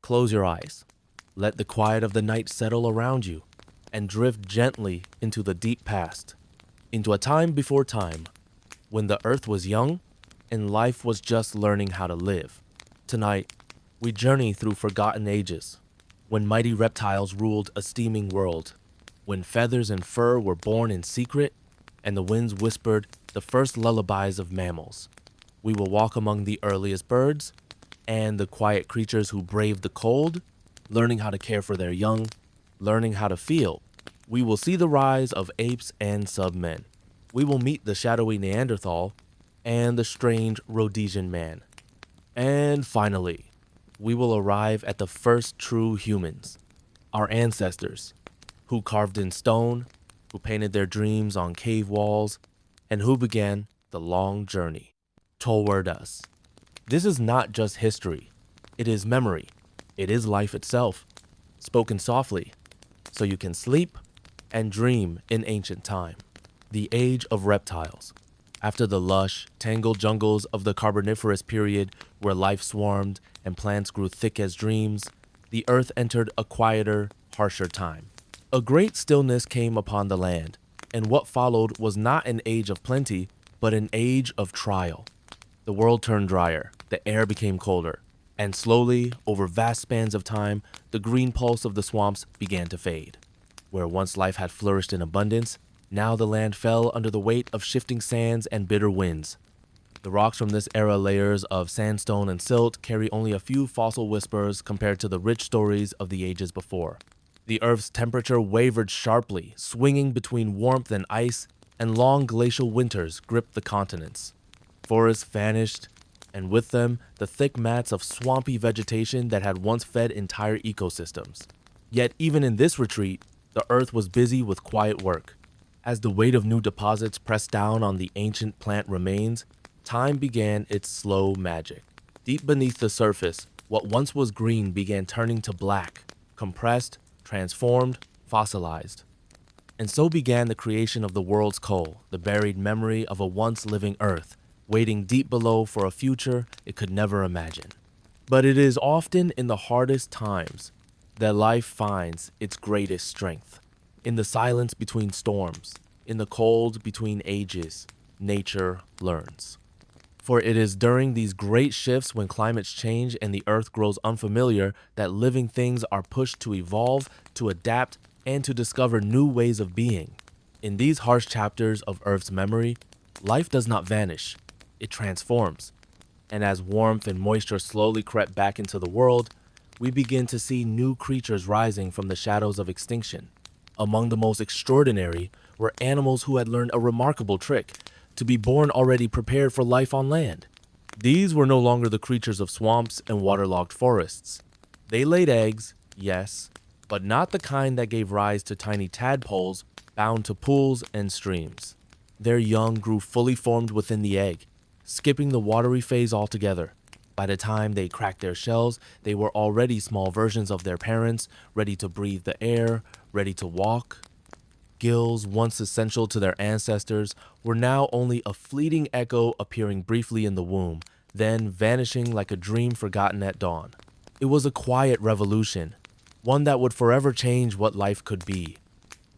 Close your eyes. Let the quiet of the night settle around you and drift gently into the deep past, into a time before time, when the earth was young and life was just learning how to live. Tonight, we journey through forgotten ages, when mighty reptiles ruled a steaming world, when feathers and fur were born in secret, and the winds whispered the first lullabies of mammals. We will walk among the earliest birds and the quiet creatures who braved the cold, learning how to care for their young, learning how to feel. We will see the rise of apes and sub men. We will meet the shadowy Neanderthal and the strange Rhodesian man. And finally, we will arrive at the first true humans, our ancestors, who carved in stone, who painted their dreams on cave walls, and who began the long journey toward us. This is not just history, it is memory. It is life itself, spoken softly, so you can sleep and dream in ancient time. The Age of Reptiles. After the lush, tangled jungles of the Carboniferous period where life swarmed and plants grew thick as dreams, the earth entered a quieter, harsher time. A great stillness came upon the land, and what followed was not an age of plenty, but an age of trial. The world turned drier, the air became colder, and slowly, over vast spans of time, the green pulse of the swamps began to fade. Where once life had flourished in abundance, now the land fell under the weight of shifting sands and bitter winds. The rocks from this era, layers of sandstone and silt, carry only a few fossil whispers compared to the rich stories of the ages before. The Earth's temperature wavered sharply, swinging between warmth and ice, and long glacial winters gripped the continents. Forests vanished, and with them, the thick mats of swampy vegetation that had once fed entire ecosystems. Yet even in this retreat, the Earth was busy with quiet work. As the weight of new deposits pressed down on the ancient plant remains, time began its slow magic. Deep beneath the surface, what once was green began turning to black, compressed, transformed, fossilized. And so began the creation of the world's coal, the buried memory of a once living Earth, waiting deep below for a future it could never imagine. But it is often in the hardest times that life finds its greatest strength. In the silence between storms, in the cold between ages, nature learns. For it is during these great shifts when climates change and the earth grows unfamiliar that living things are pushed to evolve, to adapt, and to discover new ways of being. In these harsh chapters of Earth's memory, life does not vanish, it transforms. And as warmth and moisture slowly crept back into the world, we begin to see new creatures rising from the shadows of extinction. Among the most extraordinary were animals who had learned a remarkable trick, to be born already prepared for life on land. These were no longer the creatures of swamps and waterlogged forests. They laid eggs, yes, but not the kind that gave rise to tiny tadpoles bound to pools and streams. Their young grew fully formed within the egg, skipping the watery phase altogether. By the time they cracked their shells, they were already small versions of their parents, ready to breathe the air, ready to walk. Gills, once essential to their ancestors, were now only a fleeting echo appearing briefly in the womb, then vanishing like a dream forgotten at dawn. It was a quiet revolution, one that would forever change what life could be.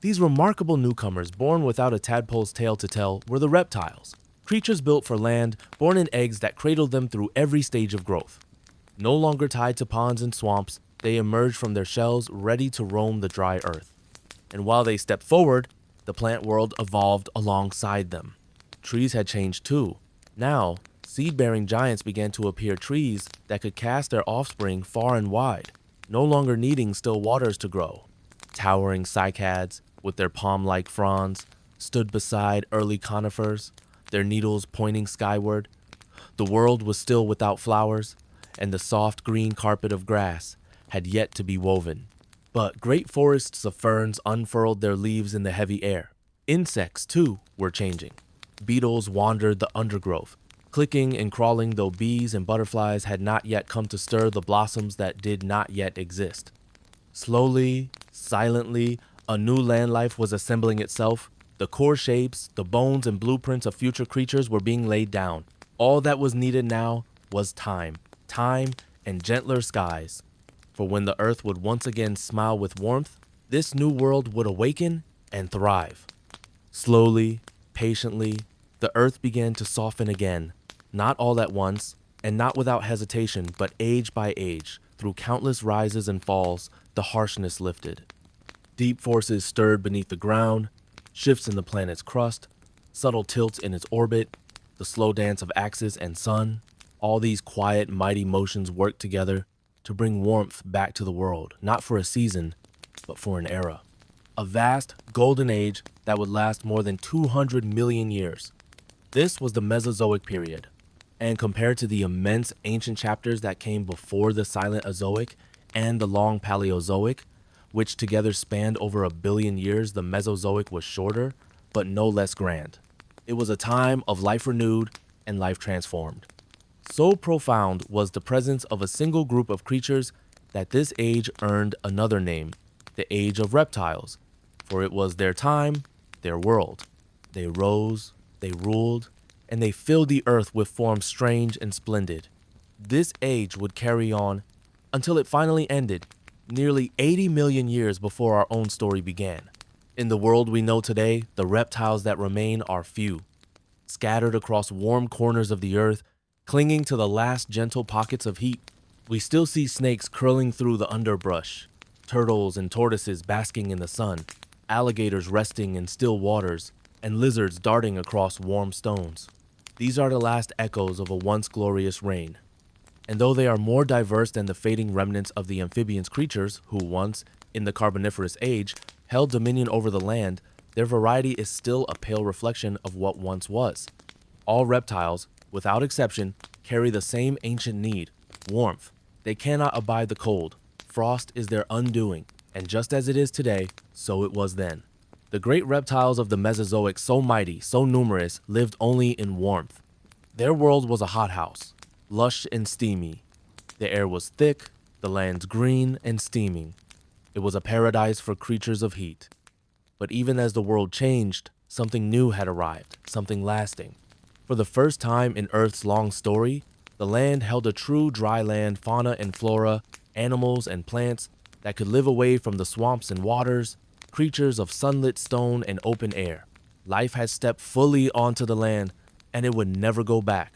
These remarkable newcomers, born without a tadpole's tail to tell, were the reptiles. Creatures built for land, born in eggs that cradled them through every stage of growth. No longer tied to ponds and swamps, they emerged from their shells ready to roam the dry earth. And while they stepped forward, the plant world evolved alongside them. Trees had changed too. Now, seed-bearing giants began to appear, trees that could cast their offspring far and wide, no longer needing still waters to grow. Towering cycads, with their palm-like fronds, stood beside early conifers, their needles pointing skyward. The world was still without flowers, and the soft green carpet of grass had yet to be woven. But great forests of ferns unfurled their leaves in the heavy air. Insects, too, were changing. Beetles wandered the undergrowth, clicking and crawling though bees and butterflies had not yet come to stir the blossoms that did not yet exist. Slowly, silently, a new land life was assembling itself. The core shapes, the bones and blueprints of future creatures were being laid down. All that was needed now was time and gentler skies. For when the earth would once again smile with warmth, this new world would awaken and thrive. Slowly, patiently, the earth began to soften again, not all at once, and not without hesitation, but age by age, through countless rises and falls, the harshness lifted. Deep forces stirred beneath the ground, shifts in the planet's crust, subtle tilts in its orbit, the slow dance of axis and sun. All these quiet, mighty motions worked together to bring warmth back to the world, not for a season, but for an era. A vast, golden age that would last more than 200 million years. This was the Mesozoic period, and compared to the immense ancient chapters that came before the Silent Azoic and the Long Paleozoic, which together spanned over 1 billion years, the Mesozoic was shorter, but no less grand. It was a time of life renewed and life transformed. So profound was the presence of a single group of creatures that this age earned another name, the Age of Reptiles, for it was their time, their world. They rose, they ruled, and they filled the earth with forms strange and splendid. This age would carry on until it finally ended, nearly 80 million years before our own story began. In the world we know today, the reptiles that remain are few. Scattered across warm corners of the earth, clinging to the last gentle pockets of heat, we still see snakes curling through the underbrush, turtles and tortoises basking in the sun, alligators resting in still waters, and lizards darting across warm stones. These are the last echoes of a once glorious reign. And though they are more diverse than the fading remnants of the amphibians creatures who once, in the Carboniferous age, held dominion over the land, their variety is still a pale reflection of what once was. All reptiles, without exception, carry the same ancient need, warmth. They cannot abide the cold. Frost is their undoing, and just as it is today, so it was then. The great reptiles of the Mesozoic, so mighty, so numerous, lived only in warmth. Their world was a hothouse, lush and steamy. The air was thick, the lands green and steaming. It was a paradise for creatures of heat. But even as the world changed, something new had arrived, something lasting. For the first time in Earth's long story, the land held a true dry land fauna and flora, animals and plants that could live away from the swamps and waters, creatures of sunlit stone and open air. Life had stepped fully onto the land, and it would never go back.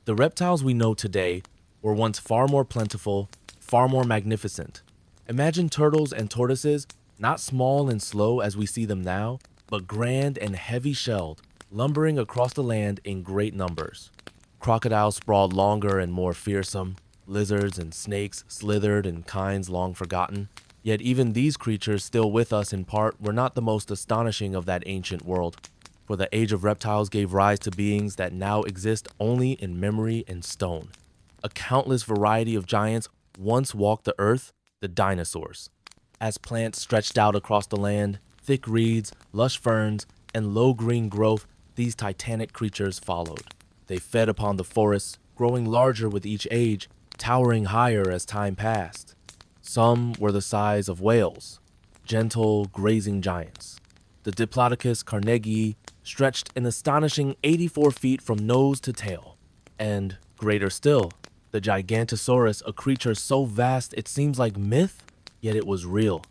The reptiles we know today were once far more plentiful, far more magnificent. Imagine turtles and tortoises, not small and slow as we see them now, but grand and heavy-shelled, lumbering across the land in great numbers. Crocodiles sprawled longer and more fearsome. Lizards and snakes slithered in kinds long forgotten. Yet even these creatures still with us in part were not the most astonishing of that ancient world. For the Age of Reptiles gave rise to beings that now exist only in memory and stone. A countless variety of giants once walked the earth, the dinosaurs. As plants stretched out across the land, thick reeds, lush ferns, and low green growth, these titanic creatures followed. They fed upon the forests, growing larger with each age, towering higher as time passed. Some were the size of whales, gentle, grazing giants. The Diplodocus carnegii stretched an astonishing 84 feet from nose to tail. And, greater still, the Gigantosaurus, a creature so vast it seems like myth, yet it was real.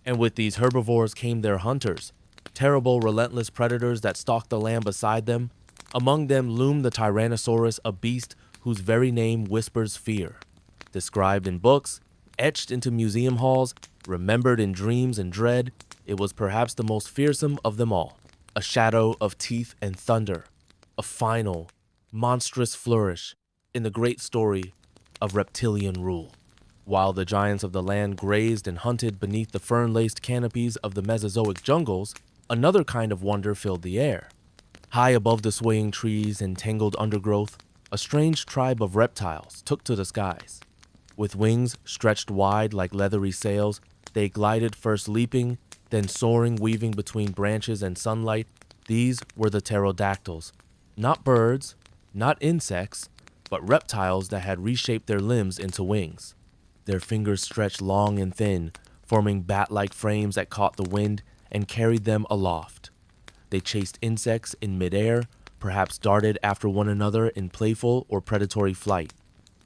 And with these herbivores came their hunters, terrible, relentless predators that stalked the land beside them. Among them loomed the Tyrannosaurus, a beast whose very name whispers fear. Described in books, etched into museum halls, remembered in dreams and dread, it was perhaps the most fearsome of them all. A shadow of teeth and thunder, a final, monstrous flourish in the great story of reptilian rule. While the giants of the land grazed and hunted beneath the fern-laced canopies of the Mesozoic jungles, another kind of wonder filled the air. High above the swaying trees and tangled undergrowth, a strange tribe of reptiles took to the skies. With wings stretched wide like leathery sails, they glided, first leaping, then soaring, weaving between branches and sunlight. These were the pterodactyls, not birds, not insects, but reptiles that had reshaped their limbs into wings. Their fingers stretched long and thin, forming bat-like frames that caught the wind and carried them aloft. They chased insects in midair, perhaps darted after one another in playful or predatory flight.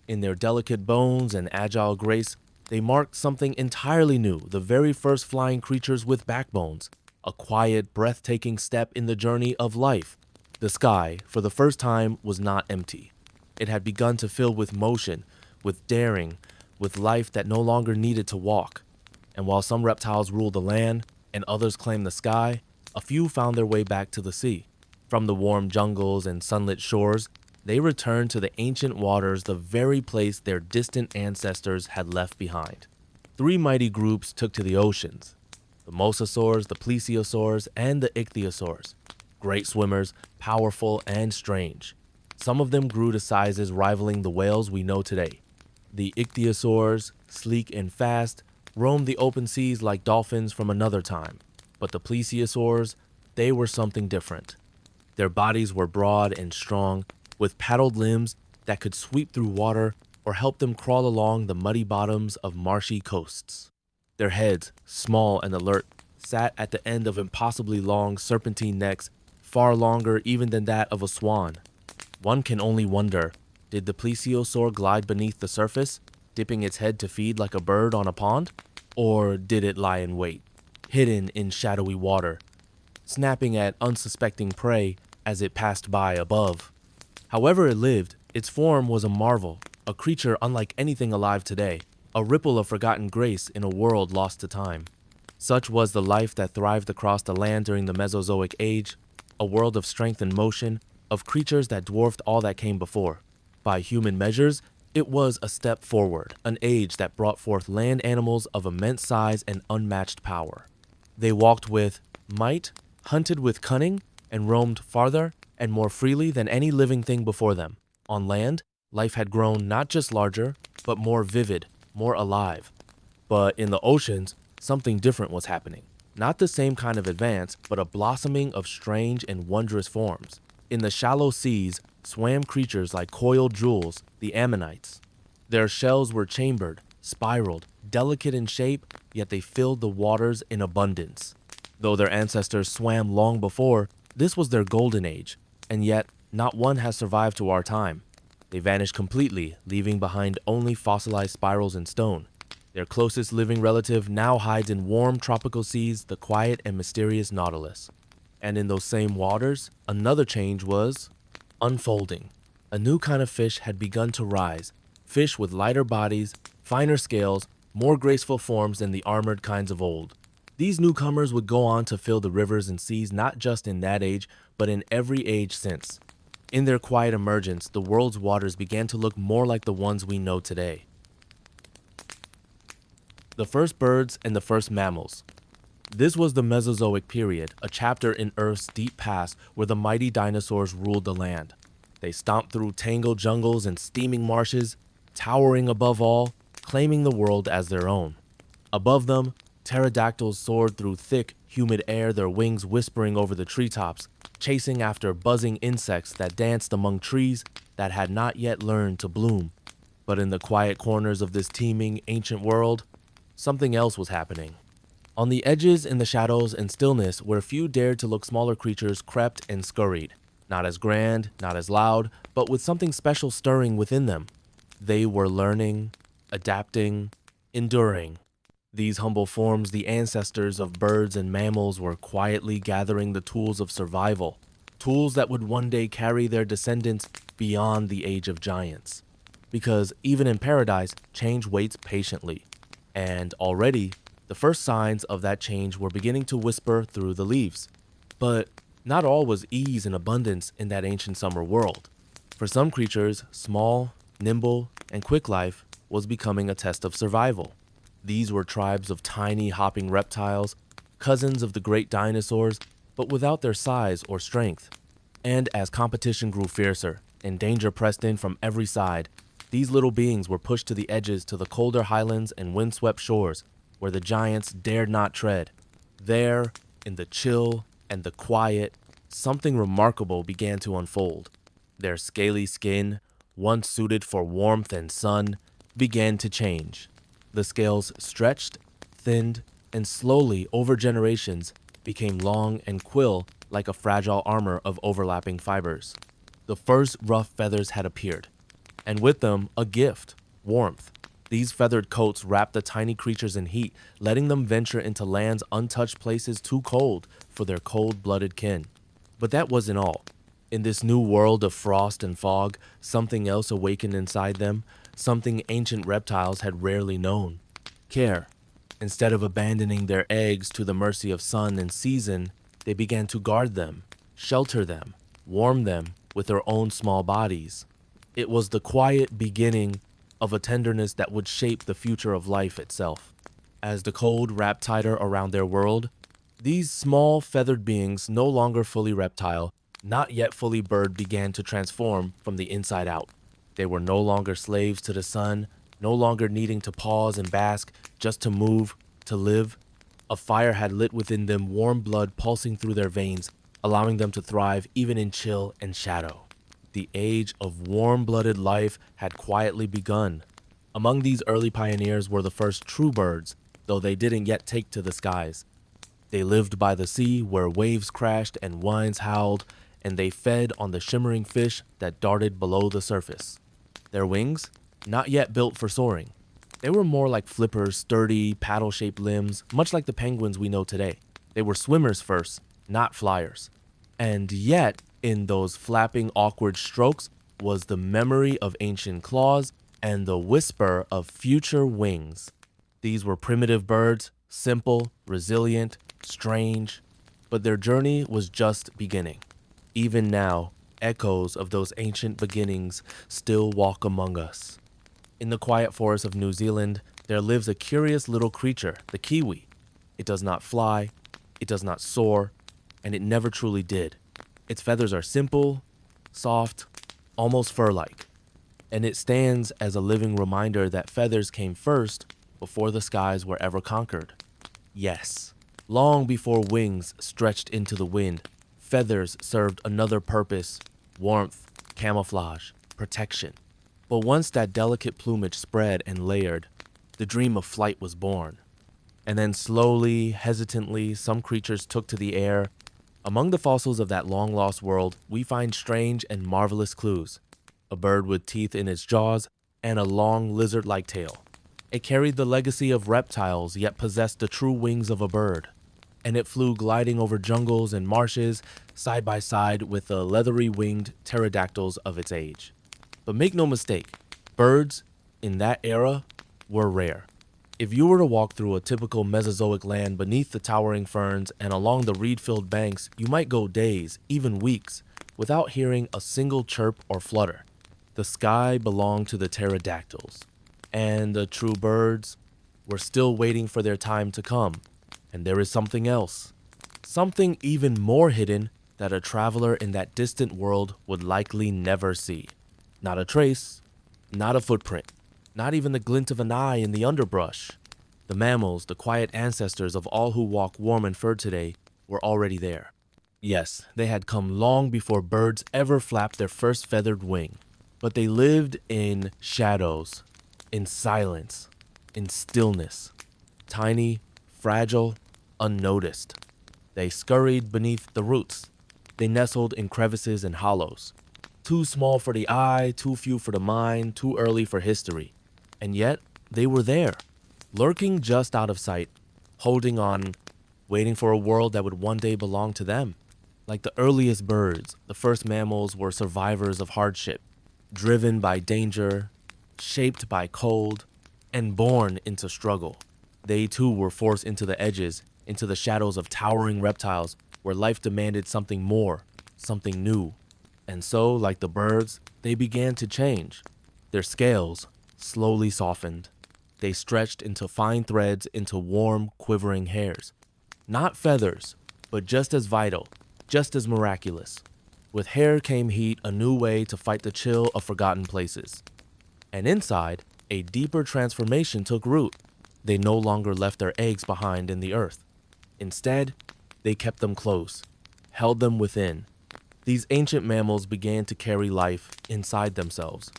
In their delicate bones and agile grace, They marked something entirely new, the very first flying creatures with backbones, a quiet, breathtaking step in the journey of life. The sky, for the first time, was not empty. It had begun to fill with motion, with daring, with life that no longer needed to walk. And while some reptiles ruled the land and others claimed the sky, a few found their way back to the sea. From the warm jungles and sunlit shores, they returned to the ancient waters, the very place their distant ancestors had left behind. Three mighty groups took to the oceans: the mosasaurs, the plesiosaurs, and the ichthyosaurs. Great swimmers, powerful and strange. Some of them grew to sizes rivaling the whales we know today. The ichthyosaurs, sleek and fast, roamed the open seas like dolphins from another time. But the plesiosaurs, they were something different. Their bodies were broad and strong, with paddled limbs that could sweep through water or help them crawl along the muddy bottoms of marshy coasts. Their heads, small and alert, sat at the end of impossibly long serpentine necks, far longer even than that of a swan. One can only wonder, did the plesiosaur glide beneath the surface, dipping its head to feed like a bird on a pond? Or did it lie in wait, hidden in shadowy water, snapping at unsuspecting prey as it passed by above? However it lived, its form was a marvel, a creature unlike anything alive today, a ripple of forgotten grace in a world lost to time. Such was the life that thrived across the land during the Mesozoic age, a world of strength and motion, of creatures that dwarfed all that came before. By human measures, it was a step forward, an age that brought forth land animals of immense size and unmatched power. They walked with might, hunted with cunning, and roamed farther and more freely than any living thing before them. On land, life had grown not just larger, but more vivid, more alive. But in the oceans, something different was happening. Not the same kind of advance, but a blossoming of strange and wondrous forms. In the shallow seas swam creatures like coiled jewels, the ammonites. Their shells were chambered, spiraled, delicate in shape, yet they filled the waters in abundance. Though their ancestors swam long before, this was their golden age, and yet not one has survived to our time. They vanished completely, leaving behind only fossilized spirals and stone. Their closest living relative now hides in warm tropical seas, the quiet and mysterious Nautilus. And in those same waters, another change was unfolding. A new kind of fish had begun to rise, fish with lighter bodies, finer scales, more graceful forms than the armored kinds of old. These newcomers would go on to fill the rivers and seas not just in that age, but in every age since. In their quiet emergence, the world's waters began to look more like the ones we know today. The first birds and the first mammals. This was the Mesozoic period, a chapter in Earth's deep past where the mighty dinosaurs ruled the land. They stomped through tangled jungles and steaming marshes, towering above all, claiming the world as their own. Above them, pterodactyls soared through thick, humid air, their wings whispering over the treetops, chasing after buzzing insects that danced among trees that had not yet learned to bloom. But in the quiet corners of this teeming, ancient world, something else was happening. On the edges, in the shadows and stillness, where few dared to look, smaller creatures crept and scurried. Not as grand, not as loud, but with something special stirring within them. They were learning, adapting, enduring. These humble forms, the ancestors of birds and mammals, were quietly gathering the tools of survival, tools that would one day carry their descendants beyond the age of giants. Because even in paradise, change waits patiently. And already, the first signs of that change were beginning to whisper through the leaves. But not all was ease and abundance in that ancient summer world. For some creatures, small, nimble, and quick life was becoming a test of survival. These were tribes of tiny hopping reptiles, cousins of the great dinosaurs, but without their size or strength. And as competition grew fiercer and danger pressed in from every side, these little beings were pushed to the edges, to the colder highlands and windswept shores, where the giants dared not tread. There, in the chill and the quiet, something remarkable began to unfold. Their scaly skin, once suited for warmth and sun, began to change. The scales stretched, thinned, and slowly, over generations, became long and quill like a fragile armor of overlapping fibers. The first rough feathers had appeared, and with them a gift, warmth. These feathered coats wrapped the tiny creatures in heat, letting them venture into lands untouched, places too cold for their cold-blooded kin. But that wasn't all. In this new world of frost and fog, something else awakened inside them, something ancient reptiles had rarely known: care. Instead of abandoning their eggs to the mercy of sun and season, they began to guard them, shelter them, warm them with their own small bodies. It was the quiet beginning of a tenderness that would shape the future of life itself. As the cold wrapped tighter around their world, these small feathered beings, no longer fully reptile, not yet fully bird, began to transform from the inside out. They were no longer slaves to the sun, no longer needing to pause and bask just to move, to live. A fire had lit within them, warm blood pulsing through their veins, allowing them to thrive even in chill and shadow. The age of warm-blooded life had quietly begun. Among these early pioneers were the first true birds, though they didn't yet take to the skies. They lived by the sea where waves crashed and winds howled, and they fed on the shimmering fish that darted below the surface. Their wings? Not yet built for soaring. They were more like flippers, sturdy, paddle-shaped limbs, much like the penguins we know today. They were swimmers first, not flyers. And yet, in those flapping, awkward strokes was the memory of ancient claws and the whisper of future wings. These were primitive birds, simple, resilient, strange, but their journey was just beginning. Even now, echoes of those ancient beginnings still walk among us. In the quiet forests of New Zealand, there lives a curious little creature, the kiwi. It does not fly, it does not soar, and it never truly did. Its feathers are simple, soft, almost fur-like, and it stands as a living reminder that feathers came first before the skies were ever conquered. Yes, long before wings stretched into the wind, feathers served another purpose: warmth, camouflage, protection. But once that delicate plumage spread and layered, the dream of flight was born. And then slowly, hesitantly, some creatures took to the air. Among the fossils of that long-lost world, we find strange and marvelous clues. A bird with teeth in its jaws and a long lizard-like tail. It carried the legacy of reptiles, yet possessed the true wings of a bird. And it flew gliding over jungles and marshes, side by side with the leathery-winged pterodactyls of its age. But make no mistake, birds in that era were rare. If you were to walk through a typical Mesozoic land beneath the towering ferns and along the reed-filled banks, you might go days, even weeks, without hearing a single chirp or flutter. The sky belonged to the pterodactyls, and the true birds were still waiting for their time to come. And there is something else, something even more hidden that a traveler in that distant world would likely never see. Not a trace, not a footprint, not even the glint of an eye in the underbrush. The mammals, the quiet ancestors of all who walk warm and furred today, were already there. Yes, they had come long before birds ever flapped their first feathered wing. But they lived in shadows, in silence, in stillness. Tiny, fragile, unnoticed. They scurried beneath the roots. They nestled in crevices and hollows. Too small for the eye, too few for the mind, too early for history. And yet, they were there, lurking just out of sight, holding on, waiting for a world that would one day belong to them. Like the earliest birds, the first mammals were survivors of hardship, driven by danger, shaped by cold, and born into struggle. They too were forced into the edges, into the shadows of towering reptiles, where life demanded something more, something new. And so, like the birds, they began to change. Their scales slowly softened. They stretched into fine threads, into warm, quivering hairs. Not feathers, but just as vital, just as miraculous. With hair came heat, a new way to fight the chill of forgotten places. And inside, a deeper transformation took root. They no longer left their eggs behind in the earth. Instead, they kept them close, held them within. These ancient mammals began to carry life inside themselves,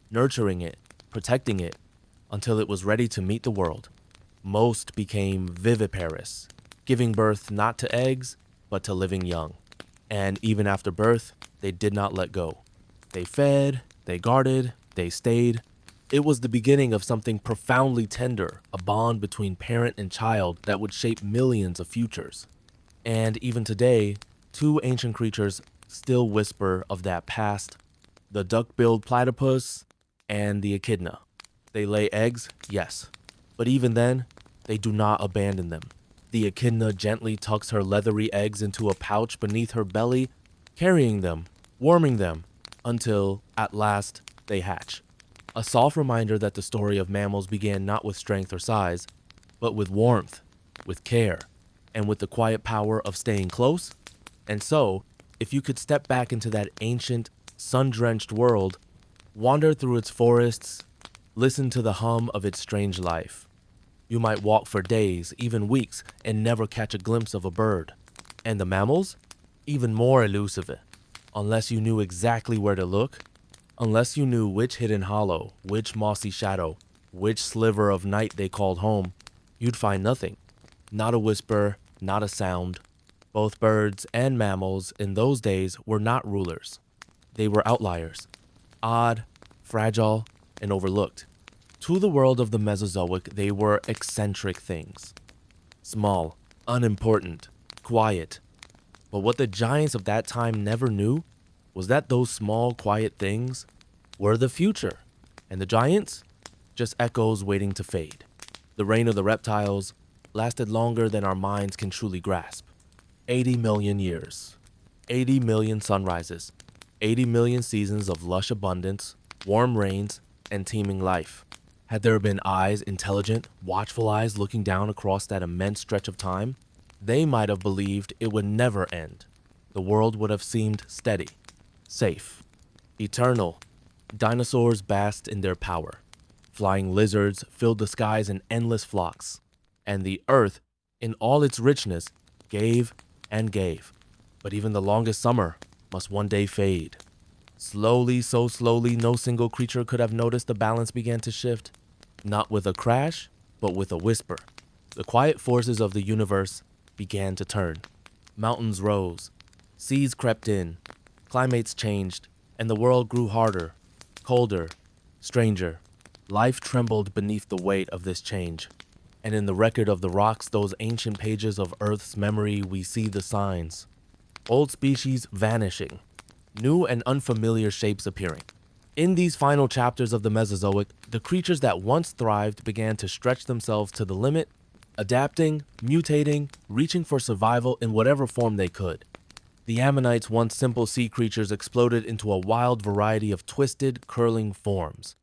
nurturing it, protecting it, until it was ready to meet the world. Most became viviparous, giving birth not to eggs, but to living young. And even after birth, they did not let go. They fed, they guarded, they stayed, It was the beginning of something profoundly tender, a bond between parent and child that would shape millions of futures. And even today, two ancient creatures still whisper of that past: the duck-billed platypus and the echidna. They lay eggs, yes, but even then, they do not abandon them. The echidna gently tucks her leathery eggs into a pouch beneath her belly, carrying them, warming them, until, at last, they hatch. A soft reminder that the story of mammals began not with strength or size, but with warmth, with care, and with the quiet power of staying close. And so, if you could step back into that ancient, sun-drenched world, wander through its forests, listen to the hum of its strange life, you might walk for days, even weeks, and never catch a glimpse of a bird. And the mammals? Even more elusive. Unless you knew exactly where to look, unless you knew which hidden hollow, which mossy shadow, which sliver of night they called home, you'd find nothing. Not a whisper, not a sound. Both birds and mammals in those days were not rulers. They were outliers, odd, fragile, and overlooked. To the world of the Mesozoic, they were eccentric things. Small, unimportant, quiet. But what the giants of that time never knew was that those small, quiet things were the future. And the giants? Just echoes waiting to fade. The reign of the reptiles lasted longer than our minds can truly grasp. 80 million years. 80 million sunrises. 80 million seasons of lush abundance, warm rains, and teeming life. Had there been eyes, intelligent, watchful eyes looking down across that immense stretch of time, they might have believed it would never end. The world would have seemed steady, safe, eternal. Dinosaurs basked in their power. Flying lizards filled the skies in endless flocks. And the earth, in all its richness, gave and gave. But even the longest summer must one day fade. Slowly, so slowly, no single creature could have noticed the balance began to shift. Not with a crash, but with a whisper. The quiet forces of the universe began to turn. Mountains rose, seas crept in, climates changed, and the world grew harder, colder, stranger. Life trembled beneath the weight of this change. And in the record of the rocks, those ancient pages of Earth's memory, we see the signs. Old species vanishing, new and unfamiliar shapes appearing. In these final chapters of the Mesozoic, the creatures that once thrived began to stretch themselves to the limit, adapting, mutating, reaching for survival in whatever form they could. The ammonites, once simple sea creatures, exploded into a wild variety of twisted, curling forms.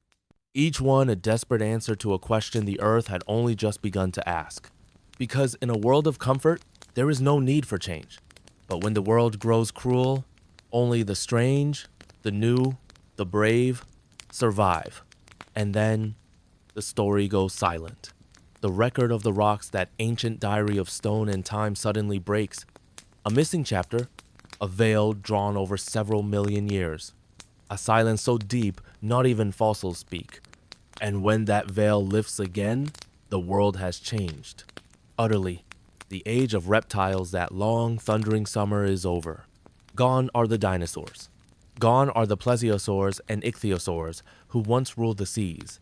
Each one a desperate answer to a question the Earth had only just begun to ask. Because in a world of comfort, there is no need for change. But when the world grows cruel, only the strange, the new, the brave survive. And then the story goes silent. The record of the rocks, that ancient diary of stone and time, suddenly breaks. A missing chapter, a veil drawn over several million years. A silence so deep, not even fossils speak. And when that veil lifts again, the world has changed. Utterly. The age of reptiles, that long, thundering summer, is over. Gone are the dinosaurs. Gone are the plesiosaurs and ichthyosaurs who once ruled the seas.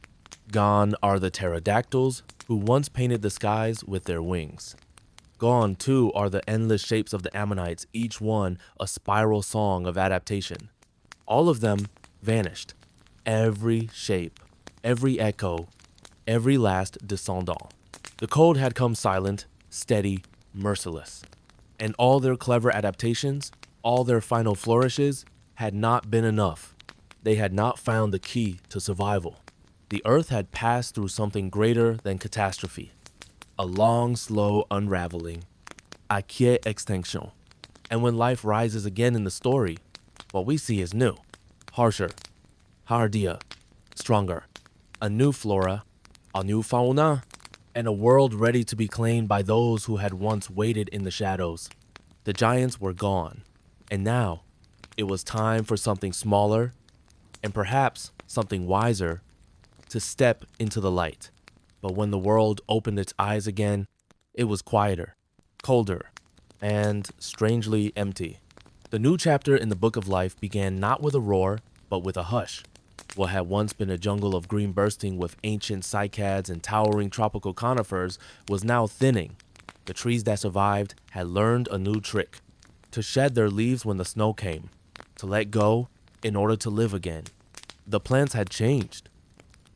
Gone are the pterodactyls who once painted the skies with their wings. Gone, too, are the endless shapes of the ammonites, each one a spiral song of adaptation. All of them vanished. Every shape, every echo, every last descendant. The cold had come silent, steady, merciless. And all their clever adaptations, all their final flourishes, had not been enough. They had not found the key to survival. The Earth had passed through something greater than catastrophe. A long, slow unraveling. Acquiesce extinction. And when life rises again in the story, what we see is new, harsher, hardier, stronger. A new flora, a new fauna, and a world ready to be claimed by those who had once waited in the shadows. The giants were gone, and now it was time for something smaller, and perhaps something wiser, to step into the light. But when the world opened its eyes again, it was quieter, colder, and strangely empty. The new chapter in the Book of Life began not with a roar, but with a hush. What had once been a jungle of green bursting with ancient cycads and towering tropical conifers was now thinning. The trees that survived had learned a new trick: to shed their leaves when the snow came, to let go in order to live again. The plants had changed.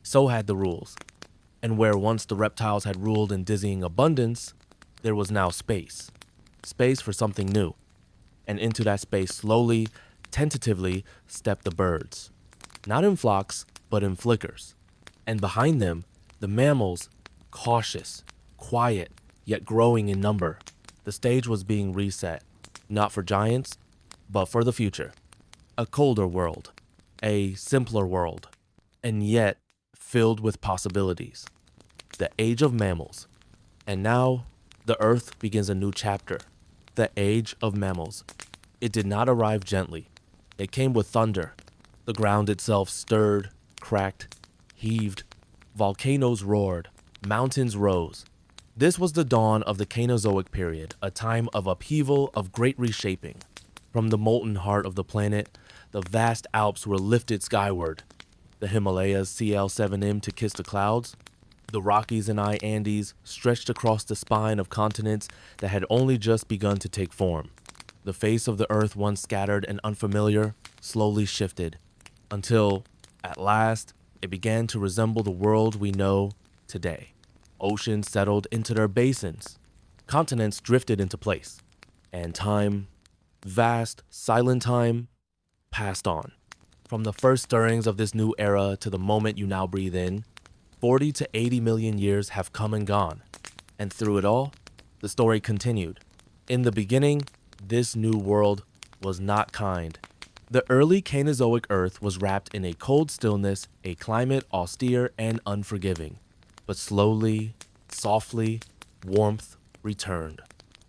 So had the rules. And where once the reptiles had ruled in dizzying abundance, there was now space. Space for something new. And into that space slowly, tentatively stepped the birds. Not in flocks, but in flickers. And behind them, the mammals, cautious, quiet, yet growing in number. The stage was being reset, not for giants, but for the future. A colder world, a simpler world, and yet filled with possibilities. The Age of Mammals. And now, the Earth begins a new chapter. The Age of Mammals. It did not arrive gently. It came with thunder. The ground itself stirred, cracked, heaved. Volcanoes roared. Mountains rose. This was the dawn of the Cainozoic period, a time of upheaval, of great reshaping. From the molten heart of the planet, the vast Alps were lifted skyward. The Himalayas CL7M to kiss the clouds. The Rockies and Andes stretched across the spine of continents that had only just begun to take form. The face of the earth, once scattered and unfamiliar, slowly shifted, until, at last, it began to resemble the world we know today. Oceans settled into their basins. Continents drifted into place. And time, vast, silent time, passed on. From the first stirrings of this new era to the moment you now breathe in, 40 to 80 million years have come and gone. And through it all, the story continued. In the beginning, this new world was not kind. The early Cainozoic Earth was wrapped in a cold stillness, a climate austere and unforgiving. But slowly, softly, warmth returned.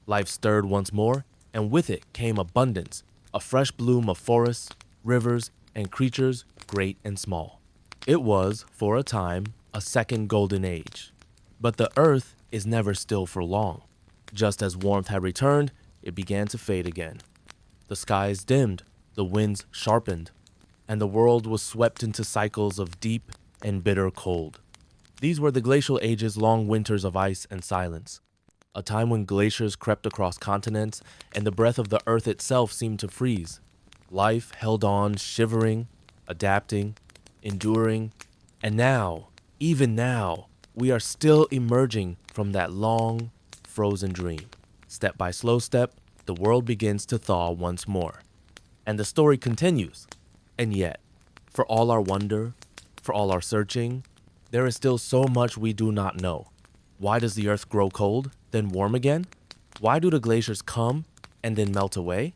Life stirred once more, and with it came abundance, a fresh bloom of forests, rivers, and creatures great and small. It was, for a time, a second golden age. But the earth is never still for long. Just as warmth had returned, it began to fade again. The skies dimmed, the winds sharpened, and the world was swept into cycles of deep and bitter cold. These were the glacial age's long winters of ice and silence, a time when glaciers crept across continents and the breath of the earth itself seemed to freeze. Life held on, shivering, adapting, enduring, and now, even now, we are still emerging from that long, frozen dream. Step by slow step, the world begins to thaw once more. And the story continues. And yet, for all our wonder, for all our searching, there is still so much we do not know. Why does the earth grow cold, then warm again? Why do the glaciers come and then melt away?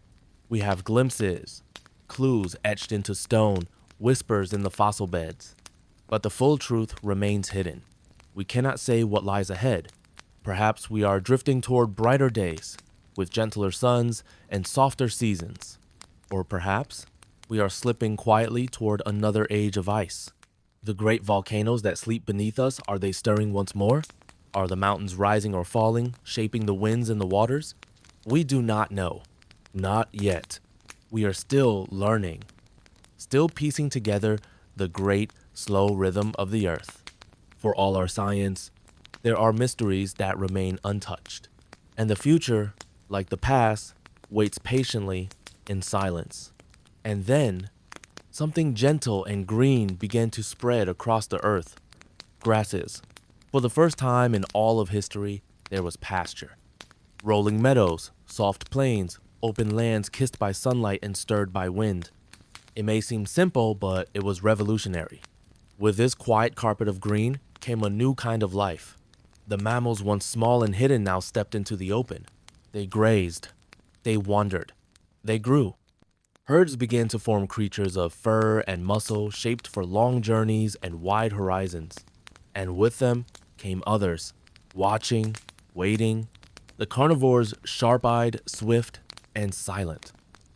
We have glimpses, clues etched into stone, whispers in the fossil beds. But the full truth remains hidden. We cannot say what lies ahead. Perhaps we are drifting toward brighter days, with gentler suns and softer seasons. Or perhaps we are slipping quietly toward another age of ice. The great volcanoes that sleep beneath us, are they stirring once more? Are the mountains rising or falling, shaping the winds and the waters? We do not know. Not yet. We are still learning. Still piecing together the great, slow rhythm of the earth. For all our science, there are mysteries that remain untouched. And the future, like the past, waits patiently in silence. And then, something gentle and green began to spread across the earth. Grasses. For the first time in all of history, there was pasture. Rolling meadows, soft plains, open lands kissed by sunlight and stirred by wind. It may seem simple, but it was revolutionary. With this quiet carpet of green came a new kind of life. The mammals, once small and hidden, now stepped into the open. They grazed. They wandered. They grew. Herds began to form, creatures of fur and muscle shaped for long journeys and wide horizons. And with them came others, watching, waiting. The carnivores, sharp-eyed, swift, and silent.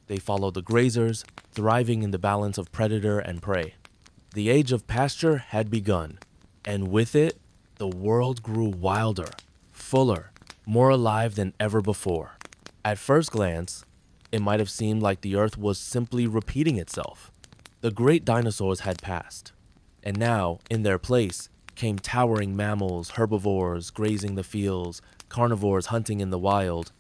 They followed the grazers, thriving in the balance of predator and prey. The age of pasture had begun, and with it, the world grew wilder, fuller, more alive than ever before. At first glance, it might have seemed like the earth was simply repeating itself. The great dinosaurs had passed, and now, in their place, came towering mammals, herbivores grazing the fields, carnivores hunting in the wild.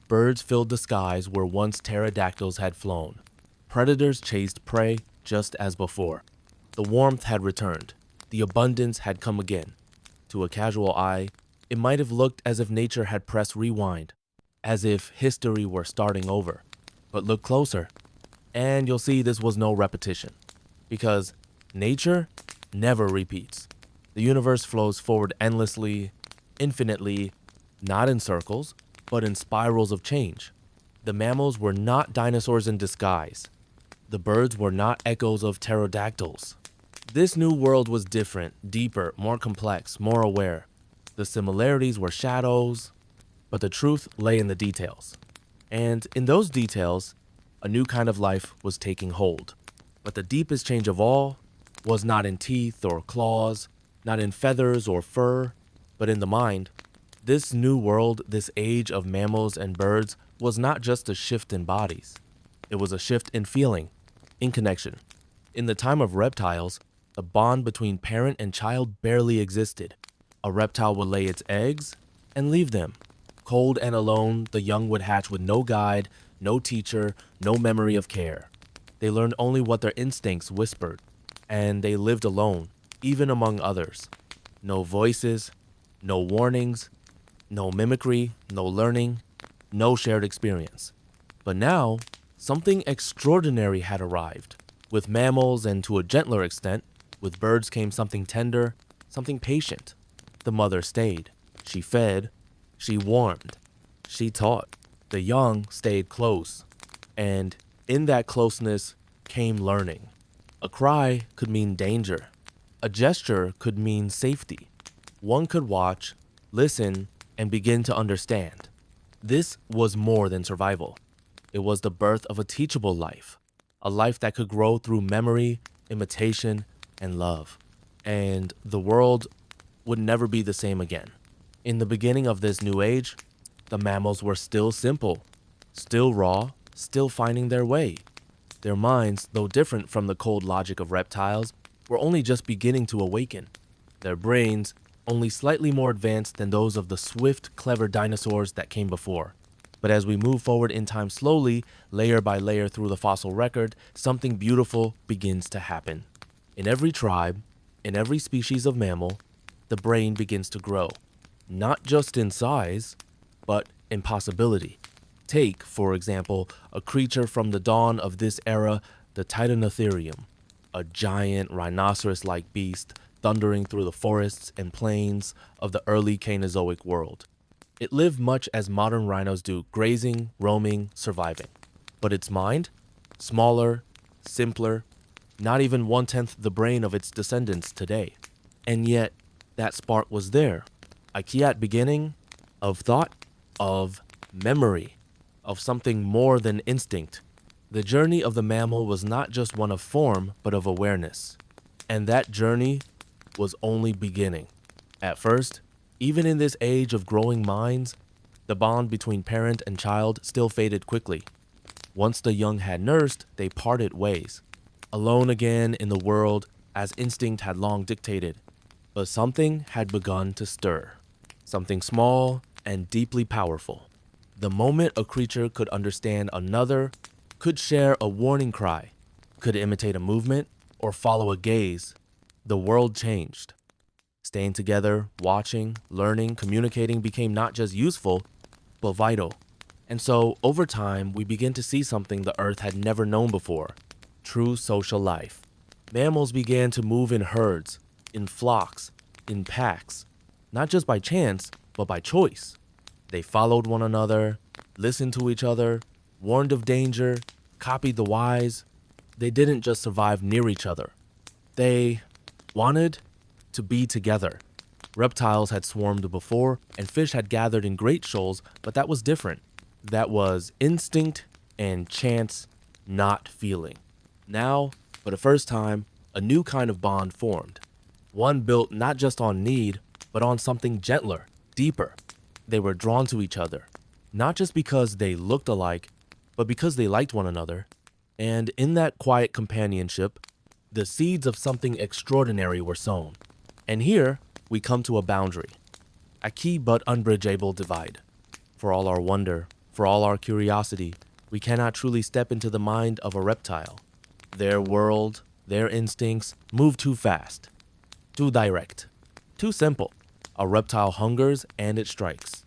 Birds filled the skies where once pterodactyls had flown. Predators chased prey just as before. The warmth had returned. The abundance had come again. To a casual eye, it might have looked as if nature had pressed rewind, as if history were starting over. But look closer, and you'll see this was no repetition. Because nature never repeats. The universe flows forward endlessly, infinitely, not in circles, but in spirals of change. The mammals were not dinosaurs in disguise. The birds were not echoes of pterodactyls. This new world was different, deeper, more complex, more aware. The similarities were shadows, but the truth lay in the details. And in those details, a new kind of life was taking hold. But the deepest change of all was not in teeth or claws, not in feathers or fur, but in the mind. This new world, this age of mammals and birds, was not just a shift in bodies. It was a shift in feeling, in connection. In the time of reptiles, the bond between parent and child barely existed. A reptile would lay its eggs and leave them. Cold and alone, the young would hatch with no guide, no teacher, no memory of care. They learned only what their instincts whispered, and they lived alone, even among others. No voices, no warnings, no mimicry, no learning, no shared experience. But now, something extraordinary had arrived. With mammals, and to a gentler extent, with birds came something tender, something patient. The mother stayed. She fed. She warmed. She taught. The young stayed close. And in that closeness came learning. A cry could mean danger. A gesture could mean safety. One could watch, listen, and begin to understand. This was more than survival. It was the birth of a teachable life, a life that could grow through memory, imitation, and love. And the world would never be the same again. In the beginning of this new age, the mammals were still simple, still raw, still finding their way. Their minds, though different from the cold logic of reptiles, were only just beginning to awaken. Their brains, only slightly more advanced than those of the swift, clever dinosaurs that came before. But as we move forward in time slowly, layer by layer through the fossil record, something beautiful begins to happen. In every tribe, in every species of mammal, the brain begins to grow. Not just in size, but in possibility. Take, for example, a creature from the dawn of this era, the Titanotherium, a giant rhinoceros-like beast thundering through the forests and plains of the early Cainozoic world. It lived much as modern rhinos do, grazing, roaming, surviving. But its mind? Smaller, simpler, not even 1/10 the brain of its descendants today. And yet, that spark was there. A quiet beginning of thought, of memory, of something more than instinct. The journey of the mammal was not just one of form, but of awareness. And that journey was only beginning. At first, even in this age of growing minds, the bond between parent and child still faded quickly. Once the young had nursed, they parted ways, alone again in the world as instinct had long dictated. But something had begun to stir, something small and deeply powerful. The moment a creature could understand another, could share a warning cry, could imitate a movement, or follow a gaze, the world changed. Staying together, watching, learning, communicating became not just useful, but vital. And so, over time, we begin to see something the Earth had never known before: true social life. Mammals began to move in herds, in flocks, in packs, not just by chance, but by choice. They followed one another, listened to each other, warned of danger, copied the wise. They didn't just survive near each other. They wanted to be together. Reptiles had swarmed before, and fish had gathered in great shoals, but that was different. That was instinct and chance, not feeling. Now, for the first time, a new kind of bond formed. One built not just on need, but on something gentler, deeper. They were drawn to each other, not just because they looked alike, but because they liked one another. And in that quiet companionship, the seeds of something extraordinary were sown. And here, we come to a boundary, a key but unbridgeable divide. For all our wonder, for all our curiosity, we cannot truly step into the mind of a reptile. Their world, their instincts move too fast, too direct, too simple. A reptile hungers and it strikes.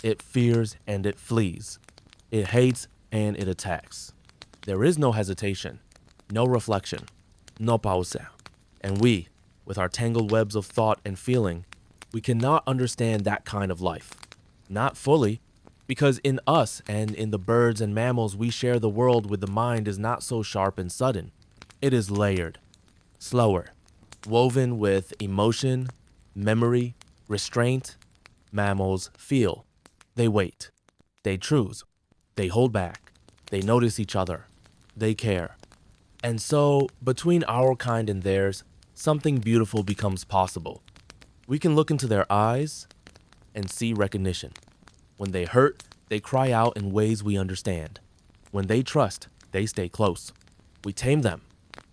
It fears and it flees. It hates and it attacks. There is no hesitation, no reflection, no pause. And we, with our tangled webs of thought and feeling, we cannot understand that kind of life. Not fully, because in us and in the birds and mammals we share the world with, the mind is not so sharp and sudden. It is layered, slower, woven with emotion, memory, restraint. Mammals feel. They wait. They choose. They hold back. They notice each other. They care. And so, between our kind and theirs, something beautiful becomes possible. We can look into their eyes and see recognition. When they hurt, they cry out in ways we understand. When they trust, they stay close. We tame them.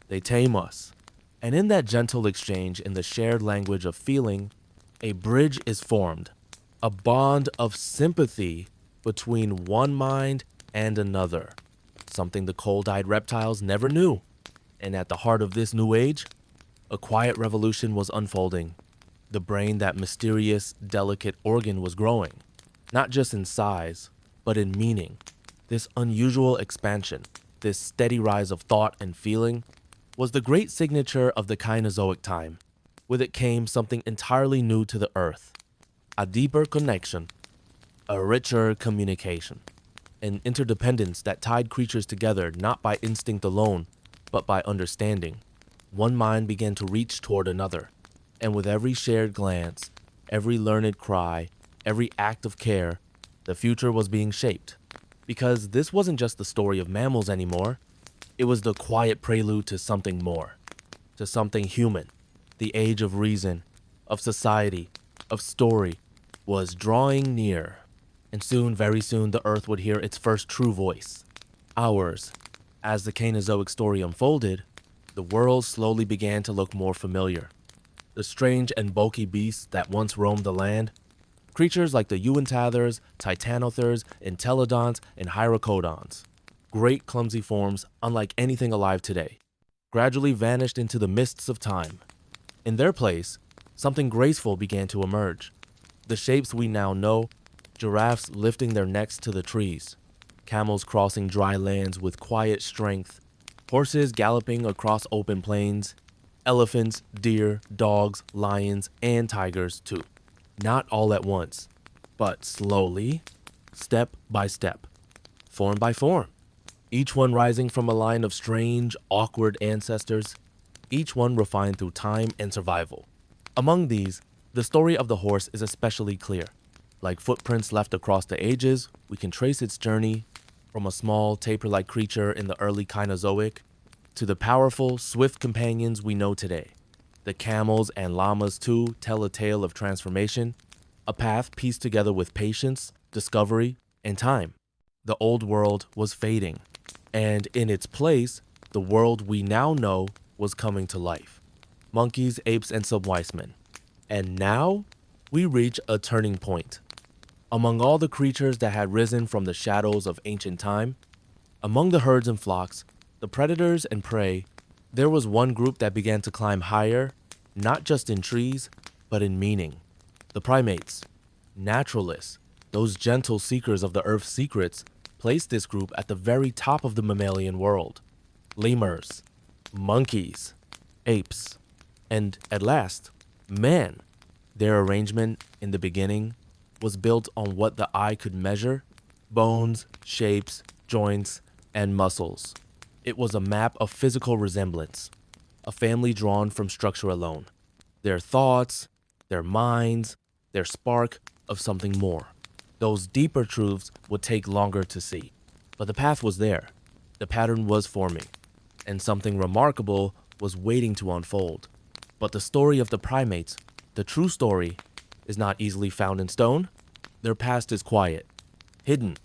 They tame us. And in that gentle exchange in the shared language of feeling, a bridge is formed, a bond of sympathy between one mind and another, something the cold-eyed reptiles never knew. And at the heart of this new age, a quiet revolution was unfolding. The brain, that mysterious, delicate organ, was growing, not just in size, but in meaning. This unusual expansion, this steady rise of thought and feeling, was the great signature of the Cainozoic time. With it came something entirely new to the earth, a deeper connection, a richer communication, an interdependence that tied creatures together not by instinct alone, but by understanding. One mind began to reach toward another, and with every shared glance, every learned cry, every act of care, the future was being shaped. Because this wasn't just the story of mammals anymore, it was the quiet prelude to something more, to something human. The age of reason, of society, of story was drawing near, and soon, very soon, the earth would hear its first true voice, ours. As the Cainozoic story unfolded, the world slowly began to look more familiar. The strange and bulky beasts that once roamed the land, creatures like the Euanthathers, Titanothers, Entelodonts, and Hyracodons, great clumsy forms unlike anything alive today, gradually vanished into the mists of time. In their place, something graceful began to emerge. The shapes we now know, giraffes lifting their necks to the trees, camels crossing dry lands with quiet strength, horses galloping across open plains, elephants, deer, dogs, lions, and tigers too. Not all at once, but slowly, step by step, form by form. Each one rising from a line of strange, awkward ancestors, each one refined through time and survival. Among these, the story of the horse is especially clear. Like footprints left across the ages, we can trace its journey from a small, tapir-like creature in the early Cainozoic to the powerful, swift companions we know today. The camels and llamas too tell a tale of transformation, a path pieced together with patience, discovery, and time. The old world was fading, and in its place, the world we now know was coming to life. Monkeys, apes, and Sub. And now, we reach a turning point. Among all the creatures that had risen from the shadows of ancient time, among the herds and flocks, the predators and prey, there was one group that began to climb higher, not just in trees, but in meaning. The primates, naturalists, those gentle seekers of the earth's secrets, placed this group at the very top of the mammalian world. Lemurs, monkeys, apes, and at last, man. Their arrangement in the beginning was built on what the eye could measure: bones, shapes, joints, and muscles. It was a map of physical resemblance, a family drawn from structure alone. Their thoughts, their minds, their spark of something more. Those deeper truths would take longer to see. But the path was there. The pattern was forming. And something remarkable was waiting to unfold. But the story of the primates, the true story, is not easily found in stone. Their past is quiet, hidden,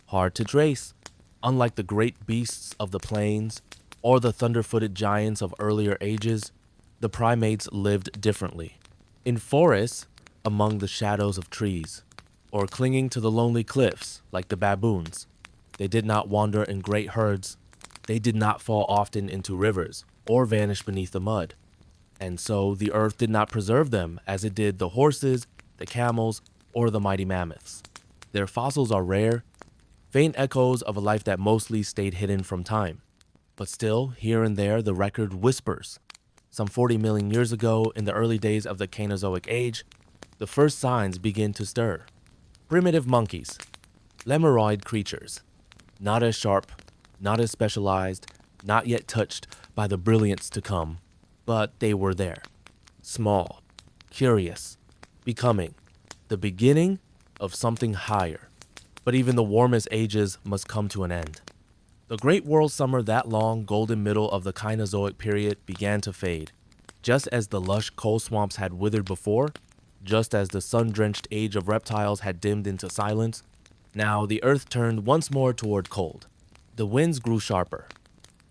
hard to trace. Unlike the great beasts of the plains, or the thunder-footed giants of earlier ages, the primates lived differently. In forests, among the shadows of trees, or clinging to the lonely cliffs like the baboons. They did not wander in great herds. They did not fall often into rivers or vanish beneath the mud. And so the earth did not preserve them as it did the horses, the camels, or the mighty mammoths. Their fossils are rare, faint echoes of a life that mostly stayed hidden from time. But still, here and there, the record whispers. Some 40 million years ago, in the early days of the Cainozoic age, the first signs begin to stir. Primitive monkeys, lemuroid creatures, not as sharp, not as specialized, not yet touched by the brilliance to come, but they were there. Small, curious, becoming the beginning of something higher. But even the warmest ages must come to an end. The great world summer, that long golden middle of the Cainozoic period, began to fade. Just as the lush coal swamps had withered before, just as the sun-drenched age of reptiles had dimmed into silence, now the earth turned once more toward cold. The winds grew sharper,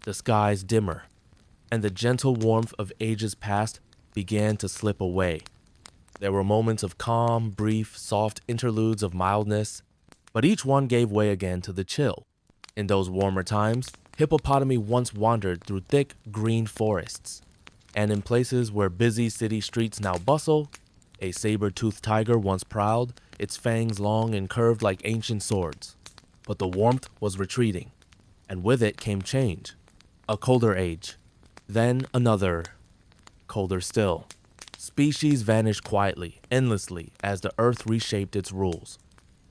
the skies dimmer, and the gentle warmth of ages past began to slip away. There were moments of calm, brief, soft interludes of mildness, but each one gave way again to the chill. In those warmer times, hippopotami once wandered through thick, green forests, and in places where busy city streets now bustle, a saber-toothed tiger once prowled, its fangs long and curved like ancient swords. But the warmth was retreating, and with it came change. A colder age, then another, colder still. Species vanished quietly, endlessly, as the earth reshaped its rules.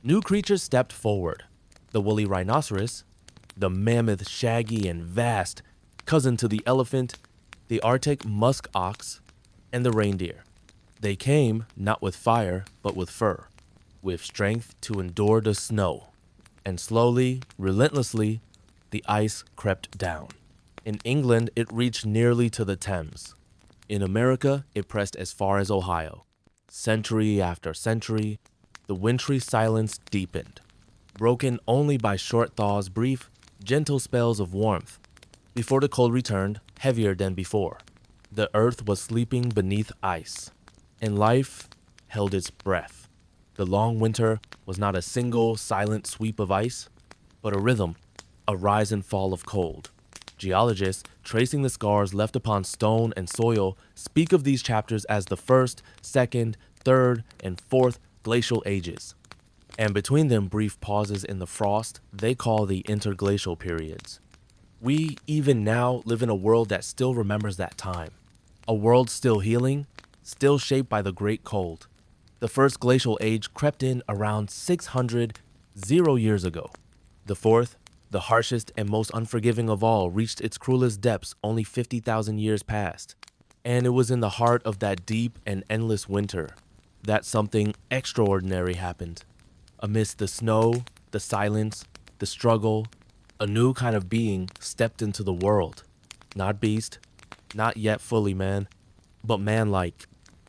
New creatures stepped forward. The woolly rhinoceros, the mammoth, shaggy and vast, cousin to the elephant, the Arctic musk ox, and the reindeer. They came not with fire, but with fur, with strength to endure the snow. And slowly, relentlessly, the ice crept down. In England, it reached nearly to the Thames. In America, it pressed as far as Ohio. Century after century, the wintry silence deepened, broken only by short thaws, brief, gentle spells of warmth. Before the cold returned, heavier than before, the earth was sleeping beneath ice, and life held its breath. The long winter was not a single, silent sweep of ice, but a rhythm, a rise and fall of cold. Geologists, tracing the scars left upon stone and soil, speak of these chapters as the first, second, third, and fourth glacial ages. And between them brief pauses in the frost they call the interglacial periods. We, even now, live in a world that still remembers that time. A world still healing, still shaped by the great cold. The first glacial age crept in around 600 years ago. The fourth, the harshest and most unforgiving of all, reached its cruelest depths only 50,000 years past. And it was in the heart of that deep and endless winter that something extraordinary happened. Amidst the snow, the silence, the struggle, a new kind of being stepped into the world. Not beast, not yet fully man, but man-like.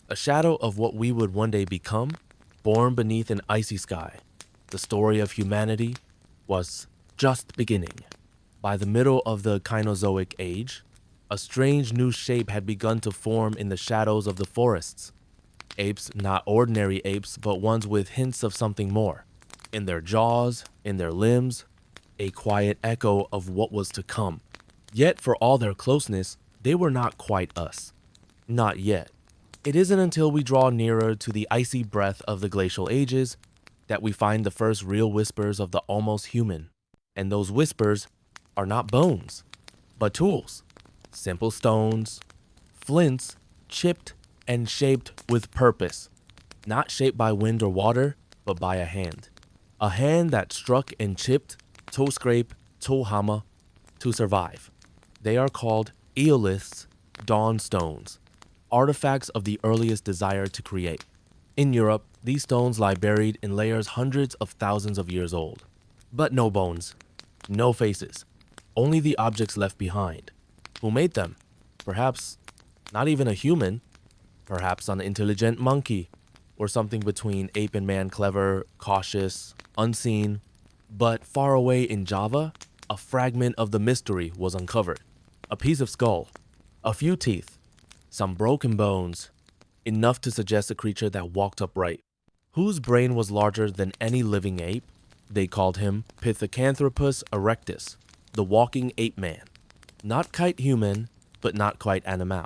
A shadow of what we would one day become, born beneath an icy sky. The story of humanity was just beginning. By the middle of the Cainozoic age, a strange new shape had begun to form in the shadows of the forests. Apes, not ordinary apes, but ones with hints of something more. In their jaws, in their limbs, a quiet echo of what was to come. Yet for all their closeness, they were not quite us. Not yet. It isn't until we draw nearer to the icy breath of the glacial ages that we find the first real whispers of the almost human. And those whispers are not bones, but tools. Simple stones, flints, chipped and shaped with purpose. Not shaped by wind or water, but by a hand. A hand that struck and chipped, toe scrape, toe hammer, to survive. They are called eoliths, dawn stones, artifacts of the earliest desire to create. In Europe, these stones lie buried in layers hundreds of thousands of years old. But no bones, no faces, only the objects left behind. Who made them? Perhaps not even a human, perhaps an intelligent monkey, or something between ape and man, clever, cautious, unseen. But far away in Java, a fragment of the mystery was uncovered. A piece of skull, a few teeth, some broken bones, enough to suggest a creature that walked upright, whose brain was larger than any living ape. They called him Pithecanthropus erectus, the walking ape man. Not quite human, but not quite animal.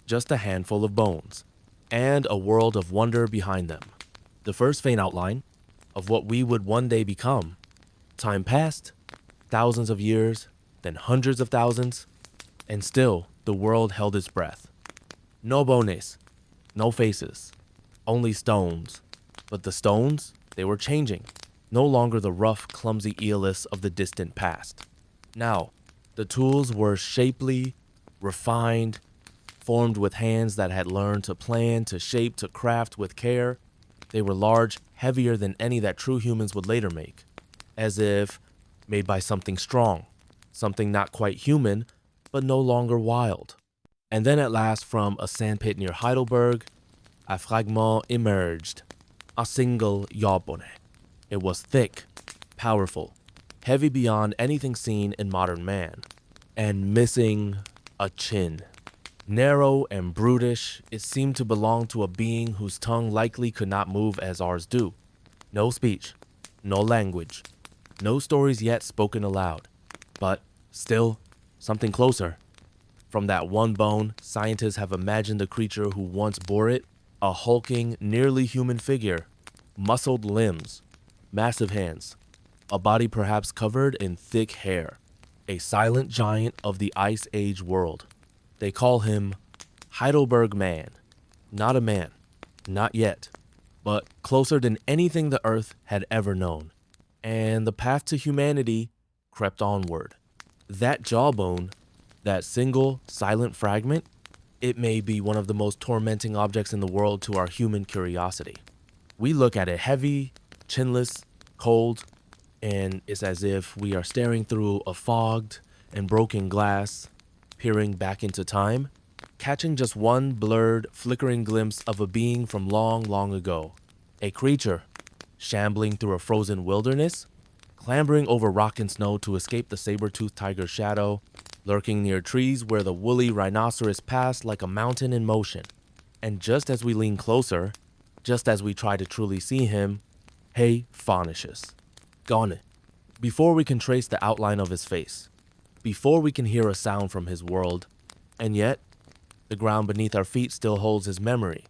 Just a handful of bones, and a world of wonder behind them. The first faint outline of what we would one day become. Time passed, thousands of years, then hundreds of thousands, and still the world held its breath. No bones, no faces, only stones. But the stones, they were changing. No longer the rough, clumsy eoliths of the distant past. Now, the tools were shapely, refined, formed with hands that had learned to plan, to shape, to craft with care. They were large, heavier than any that true humans would later make, as if made by something strong, something not quite human, but no longer wild. And then at last, from a sandpit near Heidelberg, a fragment emerged, a single jawbone. It was thick, powerful, heavy beyond anything seen in modern man, and missing a chin. Narrow and brutish, it seemed to belong to a being whose tongue likely could not move as ours do. No speech, no language, no stories yet spoken aloud, but still something closer. From that one bone, scientists have imagined the creature who once bore it, a hulking, nearly human figure, muscled limbs, massive hands, a body perhaps covered in thick hair, a silent giant of the Ice Age world. They call him Heidelberg Man. Not a man, not yet, but closer than anything the Earth had ever known. And the path to humanity crept onward. That jawbone, that single silent fragment, it may be one of the most tormenting objects in the world to our human curiosity. We look at it heavy, chinless, cold, and it's as if we are staring through a fogged and broken glass, peering back into time, catching just one blurred, flickering glimpse of a being from long, long ago. A creature, shambling through a frozen wilderness, clambering over rock and snow to escape the saber-toothed tiger's shadow, lurking near trees where the woolly rhinoceros passed like a mountain in motion. And just as we lean closer, just as we try to truly see him, he vanishes. Gone. Before we can trace the outline of his face, before we can hear a sound from his world, and yet, the ground beneath our feet still holds his memory,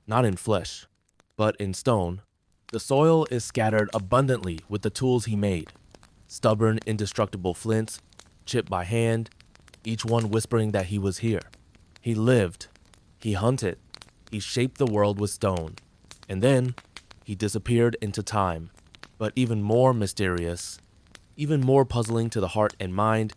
not in flesh, but in stone. The soil is scattered abundantly with the tools he made, stubborn, indestructible flints, chipped by hand, each one whispering that he was here. He lived, he hunted, he shaped the world with stone, and then he disappeared into time. But even more mysterious, even more puzzling to the heart and mind,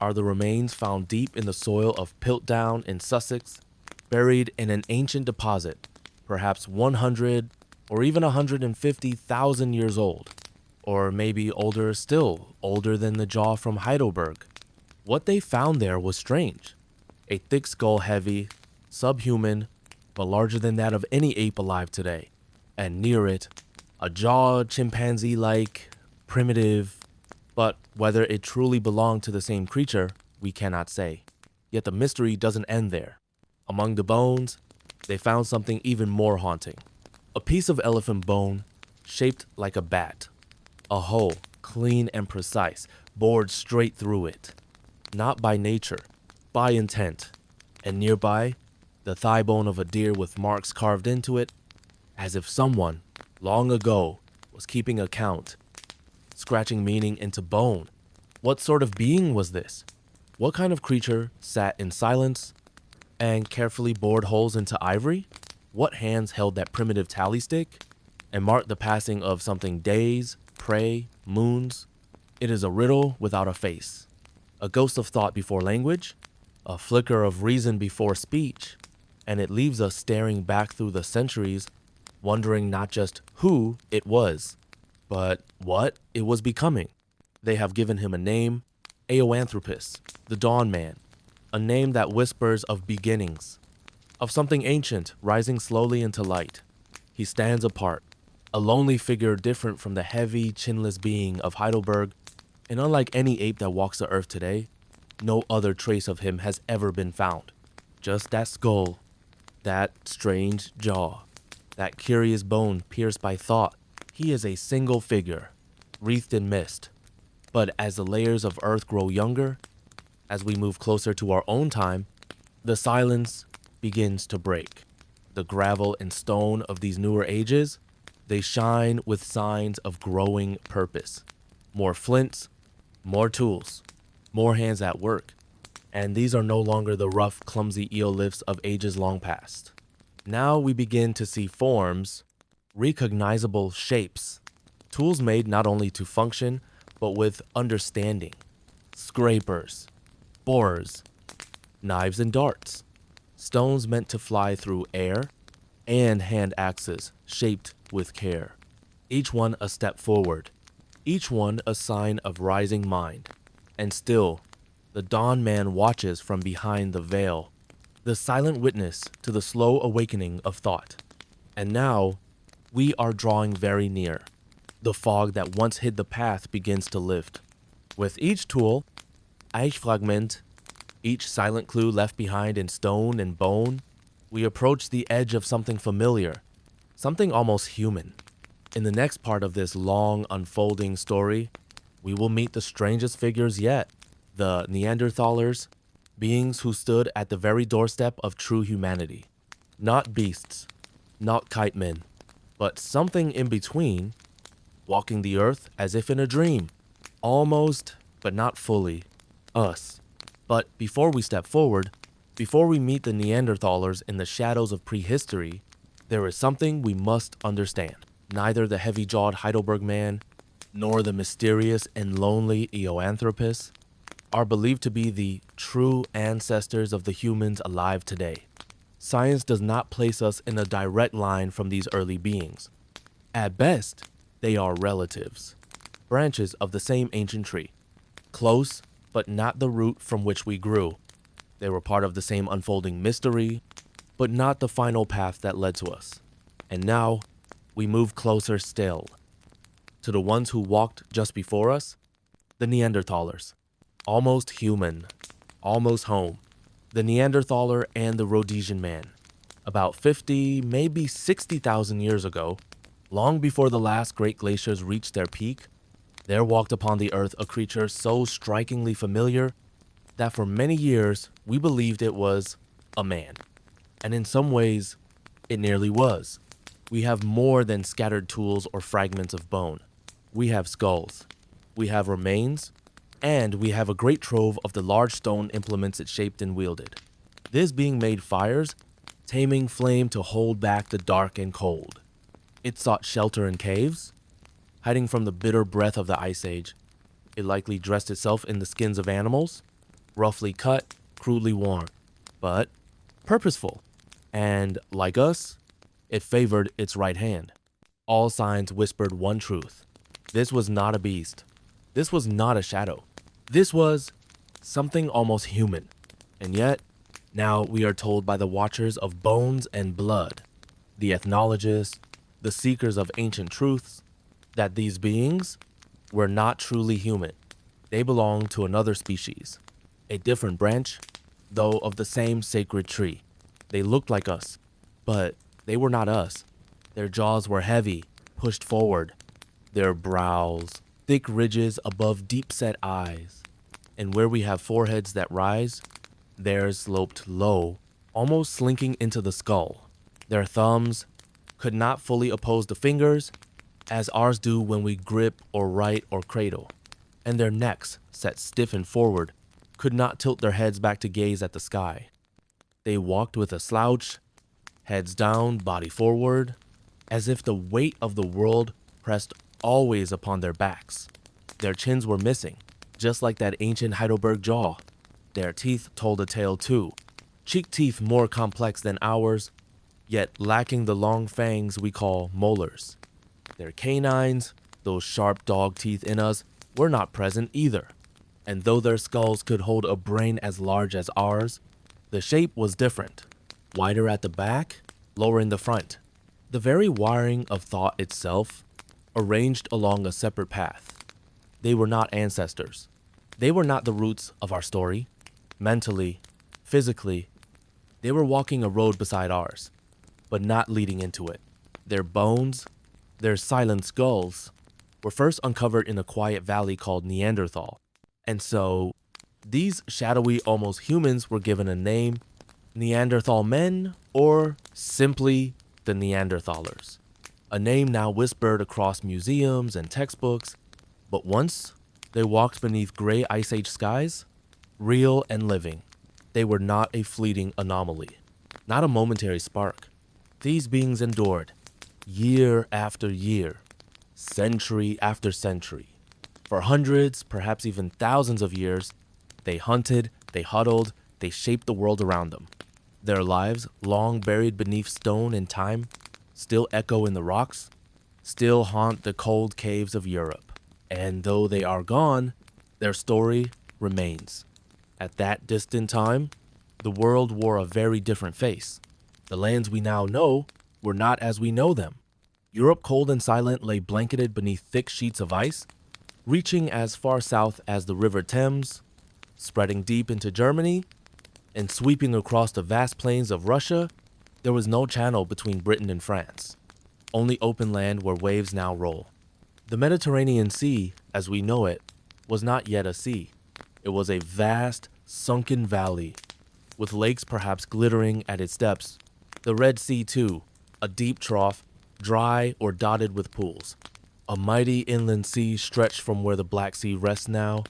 are the remains found deep in the soil of Piltdown in Sussex, buried in an ancient deposit, perhaps 100 or even 150,000 years old, or maybe older still, older than the jaw from Heidelberg. What they found there was strange. A thick skull, heavy, subhuman, but larger than that of any ape alive today, and near it, a jaw chimpanzee-like, primitive, but whether it truly belonged to the same creature, we cannot say. Yet the mystery doesn't end there. Among the bones, they found something even more haunting. A piece of elephant bone shaped like a bat. A hole, clean and precise, bored straight through it. Not by nature, by intent. And nearby, the thigh bone of a deer with marks carved into it, as if someone, long ago, was keeping account, scratching meaning into bone. What sort of being was this? What kind of creature sat in silence and carefully bored holes into ivory? What hands held that primitive tally stick and marked the passing of something days, prey, moons? It is a riddle without a face, a ghost of thought before language, a flicker of reason before speech, and it leaves us staring back through the centuries, wondering not just who it was, but what it was becoming. They have given him a name, Aoanthropus, the Dawn Man, a name that whispers of beginnings, of something ancient rising slowly into light. He stands apart, a lonely figure different from the heavy, chinless being of Heidelberg, and unlike any ape that walks the earth today, No other trace of him has ever been found. Just that skull, that strange jaw, that curious bone pierced by thought. He is a single figure, wreathed in mist. But as the layers of earth grow younger, as we move closer to our own time, the silence begins to break. The gravel and stone of these newer ages, they shine with signs of growing purpose. More flints, more tools, more hands at work. And these are no longer the rough, clumsy eoliths of ages long past. Now we begin to see forms, recognizable shapes, tools made not only to function, but with understanding. Scrapers, borers, knives and darts, stones meant to fly through air, and hand axes shaped with care. Each one a step forward, each one a sign of rising mind. And still, the dawn man watches from behind the veil, the silent witness to the slow awakening of thought. And now, we are drawing very near. The fog that once hid the path begins to lift. With each tool, Eichfragment, each silent clue left behind in stone and bone, we approach the edge of something familiar, something almost human. In the next part of this long unfolding story, we will meet the strangest figures yet, the Neanderthalers, beings who stood at the very doorstep of true humanity. Not beasts, not kite men, but something in between, walking the earth as if in a dream. Almost, but not fully, us. But before we step forward, before we meet the Neanderthalers in the shadows of prehistory, there is something we must understand. Neither the heavy-jawed Heidelberg man, nor the mysterious and lonely Eoanthropus are believed to be the true ancestors of the humans alive today. Science does not place us in a direct line from these early beings. At best, they are relatives, branches of the same ancient tree, close but not the root from which we grew. They were part of the same unfolding mystery, but not the final path that led to us. And now, we move closer still, to the ones who walked just before us, the Neanderthalers. Almost human, almost home. The Neanderthaler and the Rhodesian Man. About 50, maybe 60,000 years ago, long before the last great glaciers reached their peak, there walked upon the earth a creature so strikingly familiar that for many years we believed it was a man. And in some ways, it nearly was. We have more than scattered tools or fragments of bone. We have skulls, we have remains, and we have a great trove of the large stone implements it shaped and wielded. This being made fires, taming flame to hold back the dark and cold. It sought shelter in caves, hiding from the bitter breath of the Ice Age. It likely dressed itself in the skins of animals, roughly cut, crudely worn, but purposeful. And like us, it favored its right hand. All signs whispered one truth. This was not a beast. This was not a shadow. This was something almost human. And yet, now we are told by the watchers of bones and blood, the ethnologists, the seekers of ancient truths, that these beings were not truly human. They belonged to another species, a different branch, though of the same sacred tree. They looked like us, but they were not us. Their jaws were heavy, pushed forward, their brows, thick ridges above deep-set eyes. And where we have foreheads that rise, theirs sloped low, almost slinking into the skull. Their thumbs could not fully oppose the fingers, as ours do when we grip or write or cradle. And their necks, set stiff and forward, could not tilt their heads back to gaze at the sky. They walked with a slouch, heads down, body forward, as if the weight of the world pressed always upon their backs. Their chins were missing, just like that ancient Heidelberg jaw. Their teeth told a tale too, cheek teeth more complex than ours, yet lacking the long fangs we call molars. Their canines, those sharp dog teeth in us, were not present either. And though their skulls could hold a brain as large as ours, the shape was different, wider at the back, lower in the front. The very wiring of thought itself, arranged along a separate path. They were not ancestors. They were not the roots of our story. Mentally, physically, they were walking a road beside ours, but not leading into it. Their bones, their silent skulls, were first uncovered in a quiet valley called Neanderthal. And so, these shadowy, almost humans were given a name, Neanderthal men, or simply the Neanderthalers. A name now whispered across museums and textbooks, but once they walked beneath gray Ice Age skies, real and living, they were not a fleeting anomaly, not a momentary spark. These beings endured, year after year, century after century. For hundreds, perhaps even thousands of years, they hunted, they huddled, they shaped the world around them. Their lives, long buried beneath stone and time, still echo in the rocks, still haunt the cold caves of Europe. And though they are gone, their story remains. At that distant time, the world wore a very different face. The lands we now know were not as we know them. Europe, cold and silent, lay blanketed beneath thick sheets of ice, reaching as far south as the River Thames, spreading deep into Germany, and sweeping across the vast plains of Russia. There was no channel between Britain and France, only open land where waves now roll. The Mediterranean Sea, as we know it, was not yet a sea. It was a vast, sunken valley, with lakes perhaps glittering at its depths. The Red Sea, too, a deep trough, dry or dotted with pools. A mighty inland sea stretched from where the Black Sea rests now,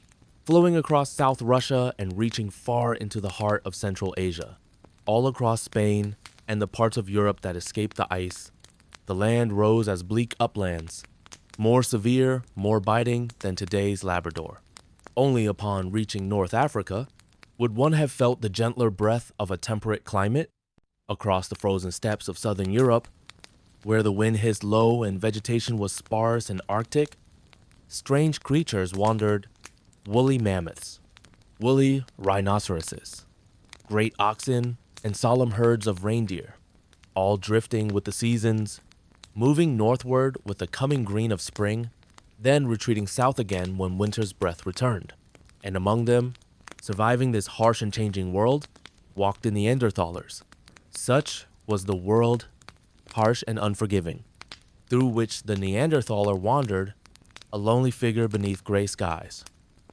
flowing across South Russia and reaching far into the heart of Central Asia. All across Spain and the parts of Europe that escaped the ice, the land rose as bleak uplands, more severe, more biting than today's Labrador. Only upon reaching North Africa would one have felt the gentler breath of a temperate climate. Across the frozen steppes of southern Europe, where the wind hissed low and vegetation was sparse and arctic, strange creatures wandered: woolly mammoths, woolly rhinoceroses, great oxen, and solemn herds of reindeer, all drifting with the seasons, moving northward with the coming green of spring, then retreating south again when winter's breath returned. And among them, surviving this harsh and changing world, walked the Neanderthalers. Such was the world, harsh and unforgiving, through which the Neanderthaler wandered, a lonely figure beneath gray skies.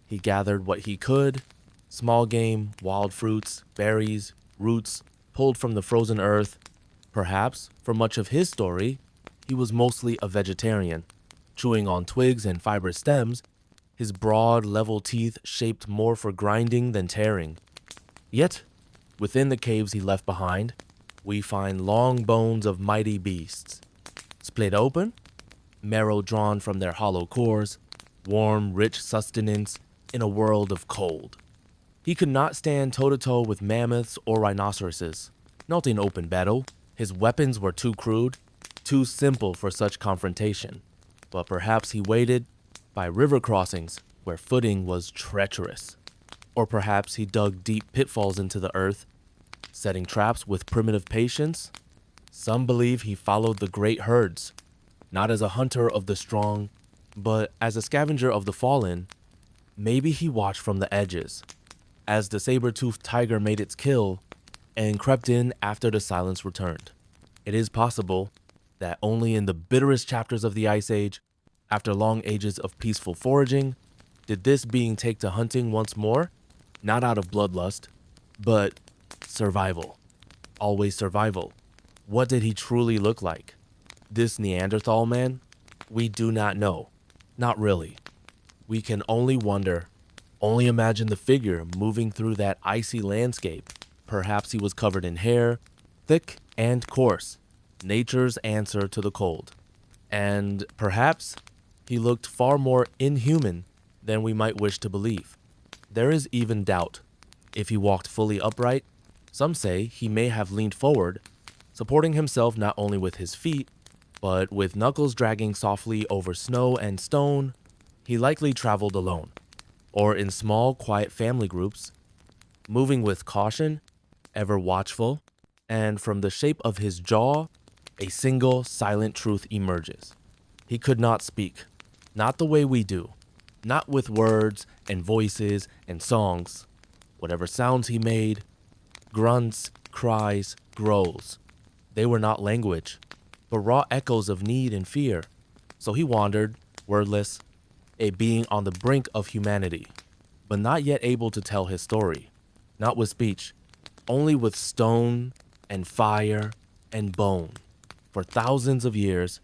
He gathered what he could: small game, wild fruits, berries, roots pulled from the frozen earth. Perhaps, for much of his story, he was mostly a vegetarian, chewing on twigs and fibrous stems, his broad, level teeth shaped more for grinding than tearing. Yet, within the caves he left behind, we find long bones of mighty beasts, split open, marrow drawn from their hollow cores, warm, rich sustenance in a world of cold. He could not stand toe-to-toe with mammoths or rhinoceroses, not in open battle. His weapons were too crude, too simple for such confrontation. But perhaps he waited by river crossings where footing was treacherous. Or perhaps he dug deep pitfalls into the earth, setting traps with primitive patience. Some believe he followed the great herds, not as a hunter of the strong, but as a scavenger of the fallen. Maybe he watched from the edges, as the saber-toothed tiger made its kill and crept in after the silence returned. It is possible that only in the bitterest chapters of the Ice Age, after long ages of peaceful foraging, did this being take to hunting once more, not out of bloodlust, but survival. Always survival. What did he truly look like? This Neanderthal man? We do not know. Not really. We can only wonder, only imagine the figure moving through that icy landscape. Perhaps he was covered in hair, thick and coarse, nature's answer to the cold. And perhaps he looked far more inhuman than we might wish to believe. There is even doubt. If he walked fully upright, some say he may have leaned forward, supporting himself not only with his feet, but with knuckles dragging softly over snow and stone. He likely traveled alone, or in small, quiet family groups, moving with caution, ever watchful, and from the shape of his jaw, a single silent truth emerges. He could not speak, not the way we do. not with words and voices and songs. Whatever sounds he made, grunts, cries, growls, they were not language, but raw echoes of need and fear. So he wandered, wordless, a being on the brink of humanity, but not yet able to tell his story, not with speech, only with stone and fire and bone. For thousands of years,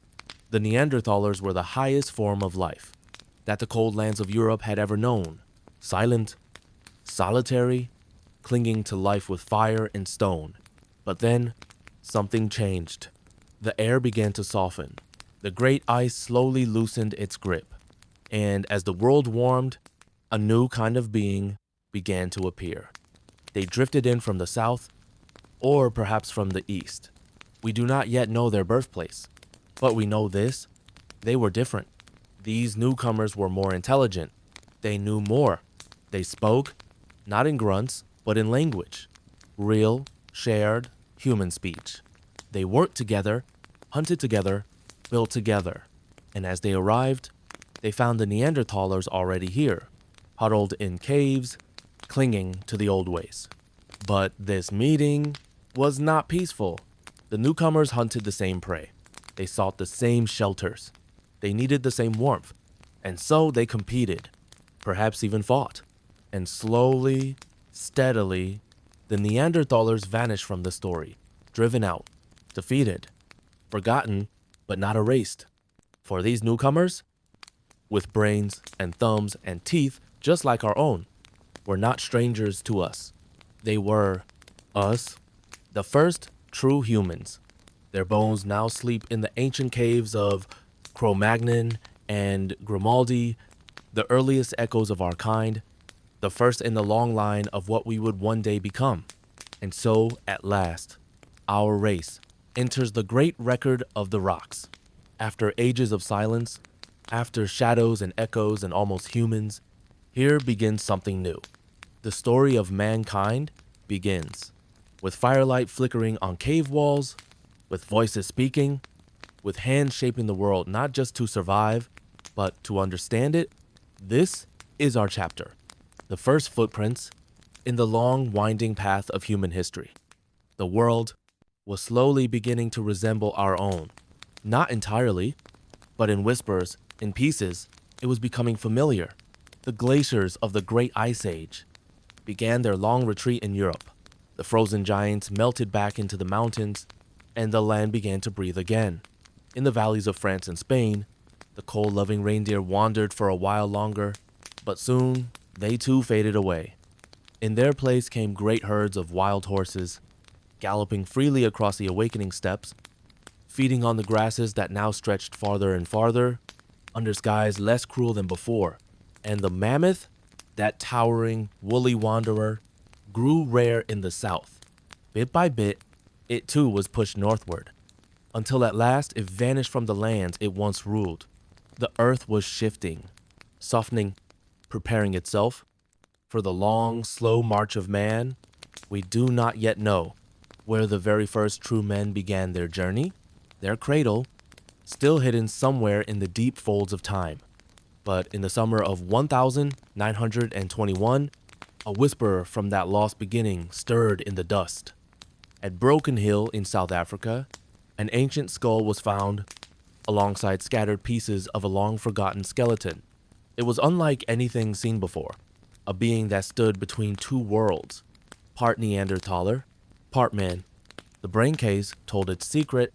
the Neanderthalers were the highest form of life that the cold lands of Europe had ever known, silent, solitary, clinging to life with fire and stone. But then, something changed. The air began to soften. The great ice slowly loosened its grip. And as the world warmed, a new kind of being began to appear. They drifted in from the south, or perhaps from the east. We do not yet know their birthplace, but we know this: they were different. These newcomers were more intelligent. They knew more. They spoke, not in grunts, but in language. Real, shared, human speech. They worked together, hunted together, built together. And as they arrived, they found the Neanderthalers already here, huddled in caves, clinging to the old ways. But this meeting was not peaceful. The newcomers hunted the same prey. They sought the same shelters. They needed the same warmth. And so they competed, perhaps even fought. And slowly, steadily, the Neanderthalers vanished from the story, driven out, defeated, forgotten, but not erased. For these newcomers, with brains and thumbs and teeth just like our own, were not strangers to us. They were us, the first true humans. Their bones now sleep in the ancient caves of Cro-Magnon and Grimaldi, the earliest echoes of our kind, the first in the long line of what we would one day become. And so, at last, our race enters the great record of the rocks. After ages of silence, after shadows and echoes and almost humans, here begins something new. The story of mankind begins, with firelight flickering on cave walls, with voices speaking, with hands shaping the world not just to survive, but to understand it. This is our chapter, the first footprints in the long, winding path of human history. The world was slowly beginning to resemble our own. Not entirely, but in whispers, in pieces, it was becoming familiar. The glaciers of the Great Ice Age began their long retreat in Europe. The frozen giants melted back into the mountains, and the land began to breathe again. In the valleys of France and Spain, the cold-loving reindeer wandered for a while longer, but soon they too faded away. In their place came great herds of wild horses, galloping freely across the awakening steppes, feeding on the grasses that now stretched farther and farther, under skies less cruel than before. And the mammoth, that towering, woolly wanderer, grew rare in the south. Bit by bit, it too was pushed northward, until at last it vanished from the lands it once ruled. The earth was shifting, softening, preparing itself for the long, slow march of man. We do not yet know where the very first true men began their journey, their cradle, still hidden somewhere in the deep folds of time. But in the summer of 1921, a whisper from that lost beginning stirred in the dust. At Broken Hill in South Africa, an ancient skull was found alongside scattered pieces of a long-forgotten skeleton. It was unlike anything seen before, a being that stood between two worlds, part Neanderthaler, part man. The brain case told its secret,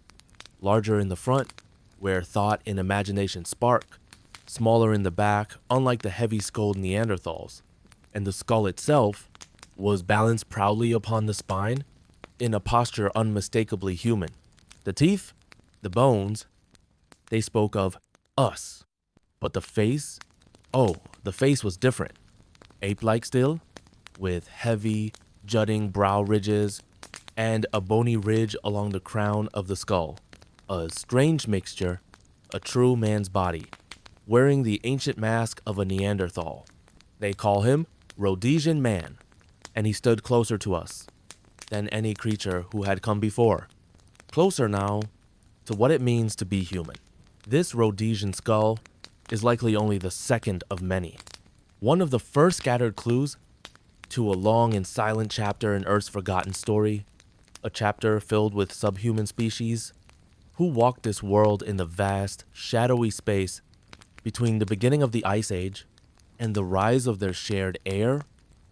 larger in the front, where thought and imagination spark, smaller in the back, unlike the heavy-skulled Neanderthals. And the skull itself was balanced proudly upon the spine, in a posture unmistakably human. The teeth, the bones, they spoke of us. But the face, oh, the face was different. Ape-like still, with heavy, jutting brow ridges and a bony ridge along the crown of the skull. A strange mixture, a true man's body, wearing the ancient mask of a Neanderthal. They call him Rhodesian Man, and he stood closer to us than any creature who had come before. Closer now to what it means to be human. This Rhodesian skull is likely only the second of many. One of the first scattered clues to a long and silent chapter in Earth's forgotten story, a chapter filled with subhuman species who walked this world in the vast, shadowy space between the beginning of the Ice Age and the rise of their shared heir,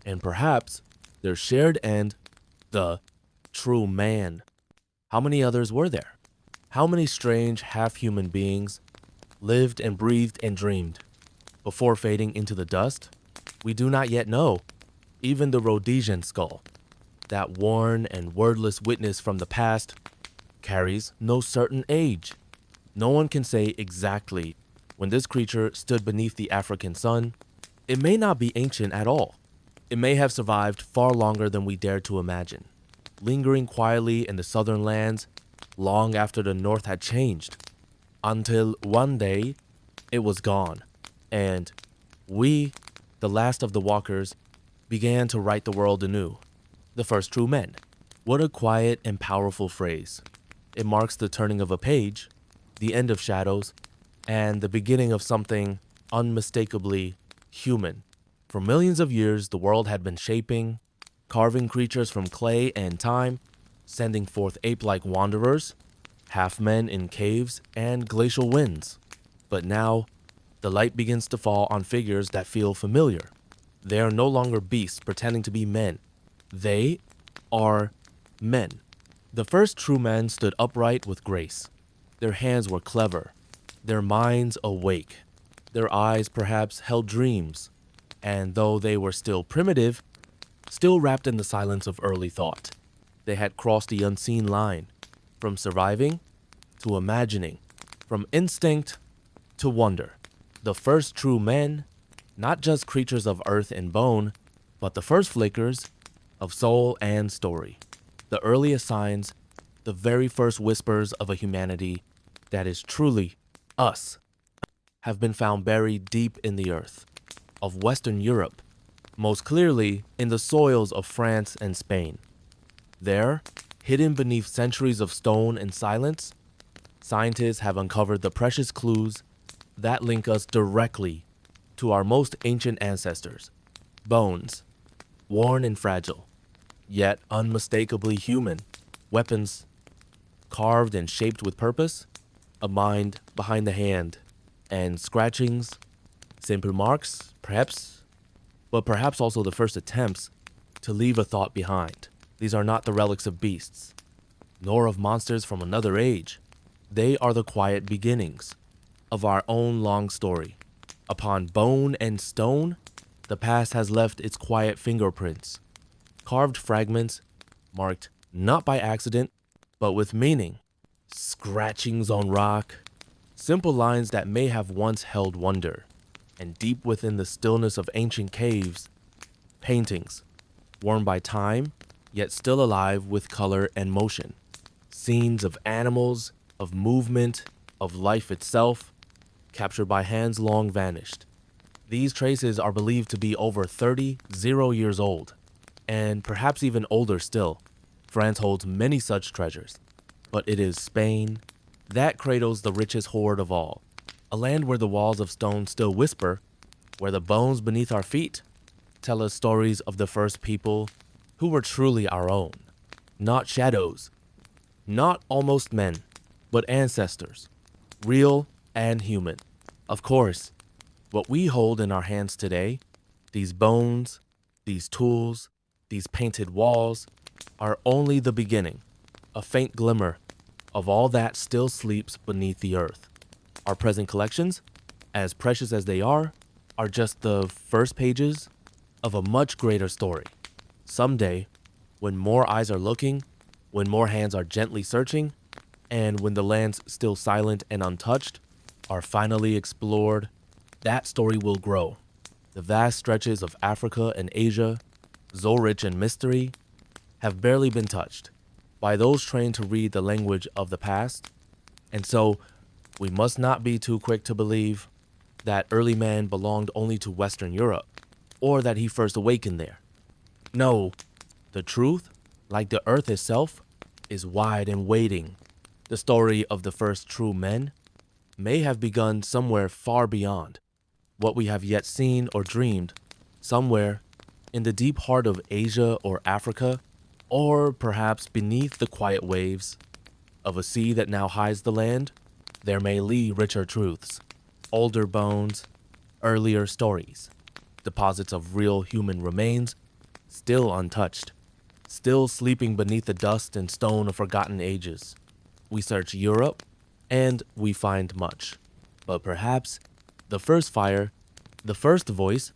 and perhaps their shared end, the true man. How many others were there? How many strange half-human beings lived and breathed and dreamed before fading into the dust? We do not yet know. Even the Rhodesian skull, that worn and wordless witness from the past, carries no certain age. No one can say exactly when this creature stood beneath the African sun. It may not be ancient at all. It may have survived far longer than we dared to imagine, lingering quietly in the southern lands long after the north had changed, until one day it was gone, and we, the last of the walkers, began to write the world anew. The first true men. What a quiet and powerful phrase. It marks the turning of a page, the end of shadows, and the beginning of something unmistakably human. For millions of years, the world had been shaping, carving creatures from clay and time, sending forth ape-like wanderers, half-men in caves and glacial winds. But now, the light begins to fall on figures that feel familiar. They are no longer beasts pretending to be men. They are men. The first true men stood upright with grace. Their hands were clever, their minds awake. Their eyes perhaps held dreams, and though they were still primitive, still wrapped in the silence of early thought. They had crossed the unseen line, from surviving to imagining, from instinct to wonder. The first true men, not just creatures of earth and bone, but the first flickers of soul and story. The earliest signs, the very first whispers of a humanity that is truly us, have been found buried deep in the earth of Western Europe, most clearly in the soils of France and Spain. There, hidden beneath centuries of stone and silence, scientists have uncovered the precious clues that link us directly to our most ancient ancestors. Bones, worn and fragile, yet unmistakably human. Weapons carved and shaped with purpose, a mind behind the hand, and scratchings, simple marks, perhaps, but perhaps also the first attempts to leave a thought behind. These are not the relics of beasts, nor of monsters from another age. They are the quiet beginnings of our own long story. Upon bone and stone, the past has left its quiet fingerprints, carved fragments marked not by accident, but with meaning. Scratchings on rock, simple lines that may have once held wonder, and deep within the stillness of ancient caves, paintings, worn by time, yet still alive with color and motion. Scenes of animals, of movement, of life itself, captured by hands long vanished. These traces are believed to be over 30 years old, and perhaps even older still. France holds many such treasures, but it is Spain that cradles the richest hoard of all, a land where the walls of stone still whisper, where the bones beneath our feet tell us stories of the first people who were truly our own. Not shadows, not almost men, but ancestors, real and human. Of course, what we hold in our hands today, these bones, these tools, these painted walls, are only the beginning, a faint glimmer of all that still sleeps beneath the earth. Our present collections, as precious as they are just the first pages of a much greater story. Someday, when more eyes are looking, when more hands are gently searching, and when the lands still silent and untouched are finally explored, that story will grow. The vast stretches of Africa and Asia, so rich in mystery, have barely been touched by those trained to read the language of the past. And so, we must not be too quick to believe that early man belonged only to Western Europe, or that he first awakened there. No, the truth, like the earth itself, is wide and waiting. The story of the first true men, may have begun somewhere far beyond what we have yet seen or dreamed, somewhere in the deep heart of Asia or Africa, or perhaps beneath the quiet waves of a sea that now hides the land. There may lie richer truths, older bones, earlier stories, deposits of real human remains, still untouched, still sleeping beneath the dust and stone of forgotten ages. We search Europe, and we find much. But perhaps the first fire, the first voice,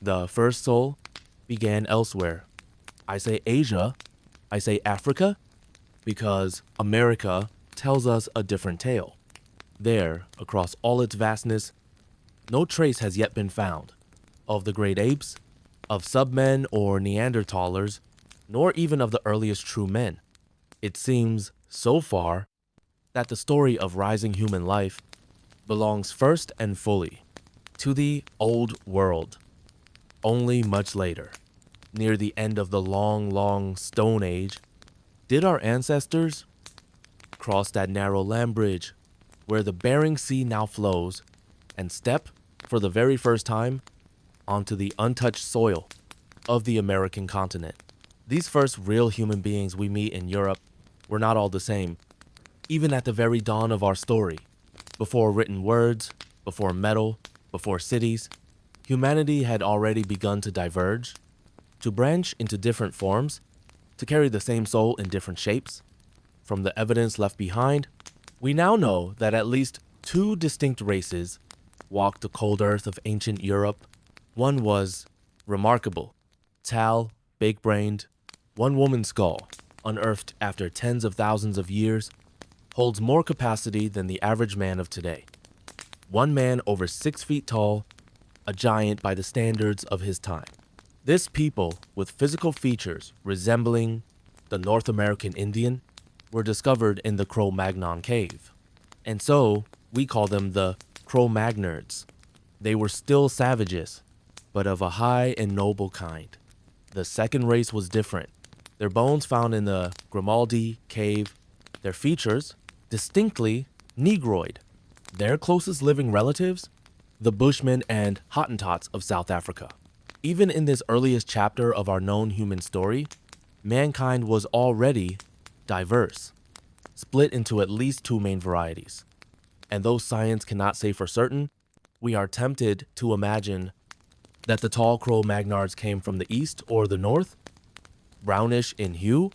the first soul began elsewhere. I say Asia, I say Africa, because America tells us a different tale. There, across all its vastness, no trace has yet been found of the great apes, of submen or Neanderthalers, nor even of the earliest true men. It seems, so far, that the story of rising human life belongs first and fully to the old world. Only much later, near the end of the long, long Stone Age, did our ancestors cross that narrow land bridge where the Bering Sea now flows and step, for the very first time, onto the untouched soil of the American continent. These first real human beings we meet in Europe were not all the same. Even at the very dawn of our story, before written words, before metal, before cities, humanity had already begun to diverge, to branch into different forms, to carry the same soul in different shapes. From the evidence left behind, we now know that at least two distinct races walked the cold earth of ancient Europe. One was remarkable, tall, big-brained. One woman's skull, unearthed after tens of thousands of years, holds more capacity than the average man of today. One man over 6 feet tall, a giant by the standards of his time. This people, with physical features resembling the North American Indian, were discovered in the Cro-Magnon cave. And so, we call them the Cro-Magnards. They were still savages, but of a high and noble kind. The second race was different. Their bones found in the Grimaldi cave, their features distinctly Negroid. Their closest living relatives, the Bushmen and Hottentots of South Africa. Even in this earliest chapter of our known human story, mankind was already diverse, split into at least two main varieties. And though science cannot say for certain, we are tempted to imagine that the tall Cro-Magnards came from the east or the north, brownish in hue,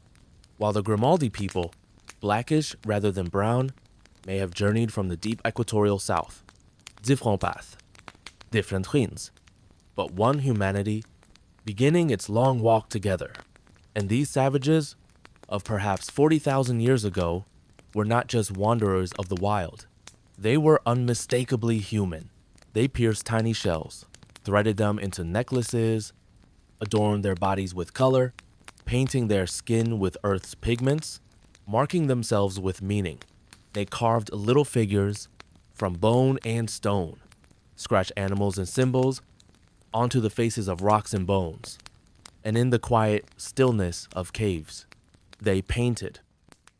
while the Grimaldi people, blackish rather than brown, may have journeyed from the deep equatorial south. Different paths, different twins, but one humanity beginning its long walk together. And these savages of perhaps 40,000 years ago were not just wanderers of the wild. They were unmistakably human. They pierced tiny shells, threaded them into necklaces, adorned their bodies with color, painting their skin with Earth's pigments, marking themselves with meaning. They carved little figures from bone and stone, scratched animals and symbols onto the faces of rocks and bones. And in the quiet stillness of caves, they painted.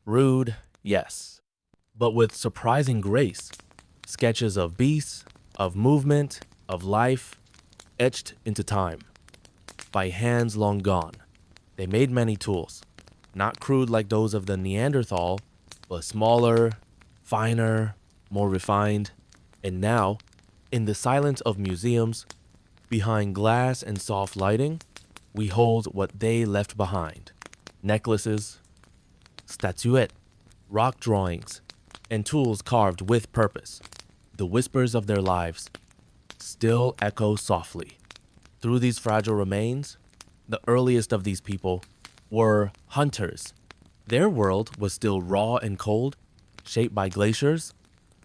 Rude, yes, but with surprising grace. Sketches of beasts, of movement, of life, etched into time. By hands long gone, they made many tools, not crude like those of the Neanderthal, but smaller, finer, more refined. And now, in the silence of museums, behind glass and soft lighting, we hold what they left behind. Necklaces, statuettes, rock drawings, and tools carved with purpose. The whispers of their lives still echo softly. Through these fragile remains, the earliest of these people were hunters. Their world was still raw and cold, shaped by glaciers,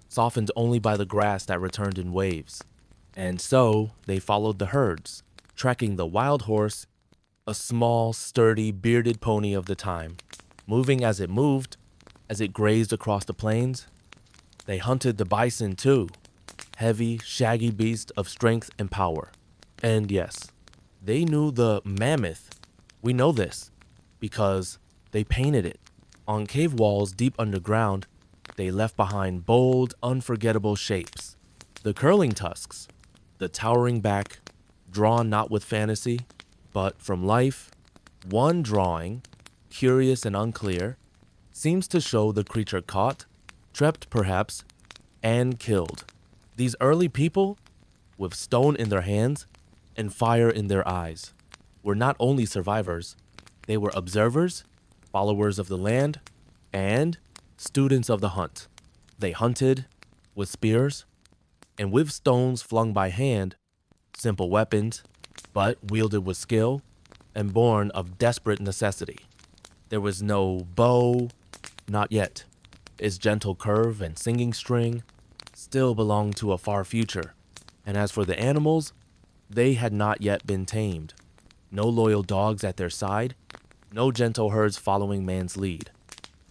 softened only by the grass that returned in waves. And so they followed the herds, tracking the wild horse, a small, sturdy, bearded pony of the time. Moving as it moved, as it grazed across the plains, they hunted the bison too, heavy, shaggy beast of strength and power. And yes, they knew the mammoth. We know this because they painted it. On cave walls deep underground, They left behind bold, unforgettable shapes. The curling tusks, the towering back, drawn not with fantasy, but from life. One drawing, curious and unclear, seems to show the creature caught, trapped perhaps, and killed. These early people, with stone in their hands and fire in their eyes, were not only survivors, they were observers, followers of the land, and students of the hunt. They hunted with spears and with stones flung by hand, simple weapons, but wielded with skill and born of desperate necessity. There was no bow, not yet. Its gentle curve and singing string still belonged to a far future. And as for the animals, they had not yet been tamed. No loyal dogs at their side, no gentle herds following man's lead.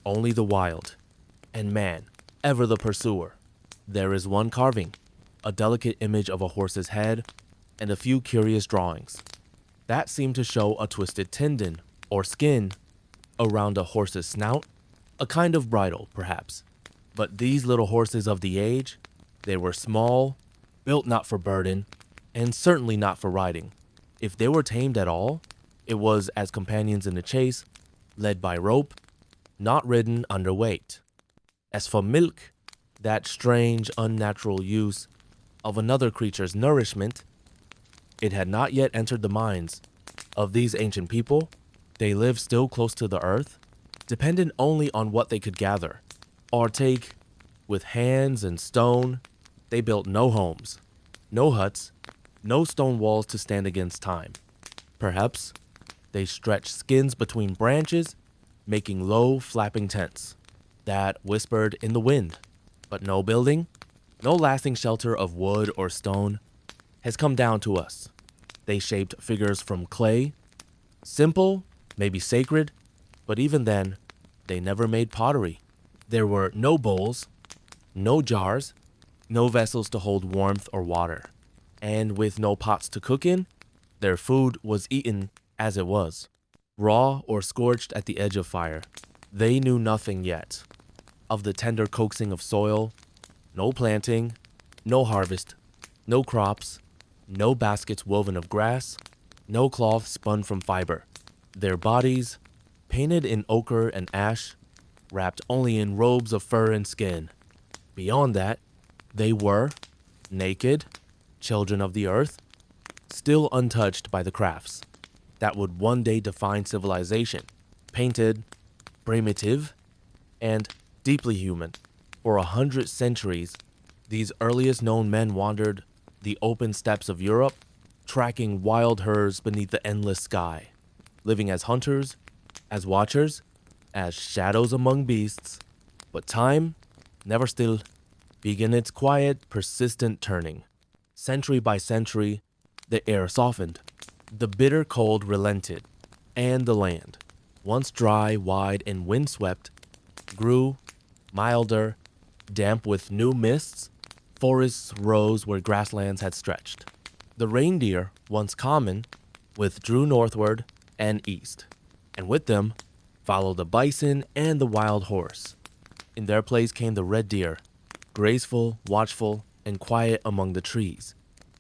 Only the wild, and man, ever the pursuer. There is one carving, a delicate image of a horse's head, and a few curious drawings. That seemed to show a twisted tendon, or skin, around a horse's snout, a kind of bridle, perhaps. But these little horses of the age, they were small, built not for burden, and certainly not for riding. If they were tamed at all, it was as companions in the chase, led by rope, not ridden under weight. As for milk, that strange, unnatural use of another creature's nourishment, it had not yet entered the minds of these ancient people. They lived still close to the earth, dependent only on what they could gather or take with hands and stone. They built no homes, no huts, no stone walls to stand against time. Perhaps they stretched skins between branches, making low, flapping tents that whispered in the wind. But no building, no lasting shelter of wood or stone has come down to us. They shaped figures from clay, simple, maybe sacred, but even then, they never made pottery. There were no bowls, no jars, no vessels to hold warmth or water. And with no pots to cook in, their food was eaten as it was, raw or scorched at the edge of fire. They knew nothing yet of the tender coaxing of soil, no planting, no harvest, no crops, no baskets woven of grass, no cloth spun from fiber. Their bodies, painted in ochre and ash, wrapped only in robes of fur and skin. Beyond that, they were naked, children of the earth, still untouched by the crafts that would one day define civilization, painted, primitive, and deeply human. For 100 centuries, these earliest known men wandered the open steppes of Europe, tracking wild herds beneath the endless sky, living as hunters, as watchers, as shadows among beasts. But time, never still, began its quiet, persistent turning. Century by century, the air softened, the bitter cold relented, and the land, once dry, wide, and windswept, grew milder, damp with new mists. Forests rose where grasslands had stretched. The reindeer, once common, withdrew northward and east, and with them followed the bison and the wild horse. In their place came the red deer, graceful, watchful, and quiet among the trees.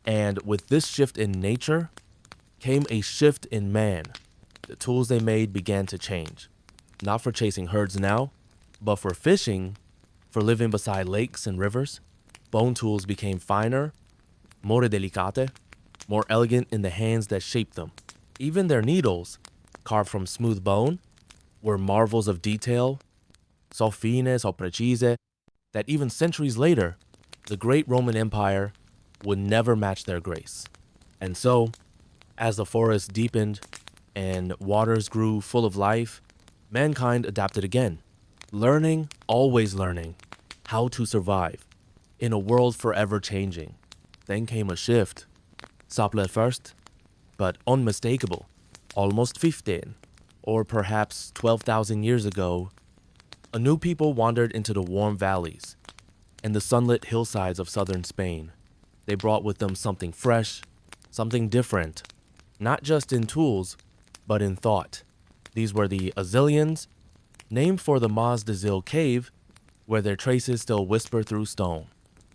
And with this shift in nature came a shift in man. The tools they made began to change, not for chasing herds now, but for fishing, for living beside lakes and rivers. Bone tools became finer, more delicate, more elegant in the hands that shaped them. Even their needles, carved from smooth bone, were marvels of detail, so fine, so precise, that even centuries later, the great Roman Empire would never match their grace. And so, as the forest deepened and waters grew full of life, mankind adapted again, learning, always learning, how to survive in a world forever changing. Then came a shift, subtle at first, but unmistakable. Almost 15, or perhaps 12,000 years ago, a new people wandered into the warm valleys and the sunlit hillsides of southern Spain. They brought with them something fresh, something different, not just in tools, but in thought. These were the Azilians, named for the Mas de Zil cave where their traces still whisper through stone.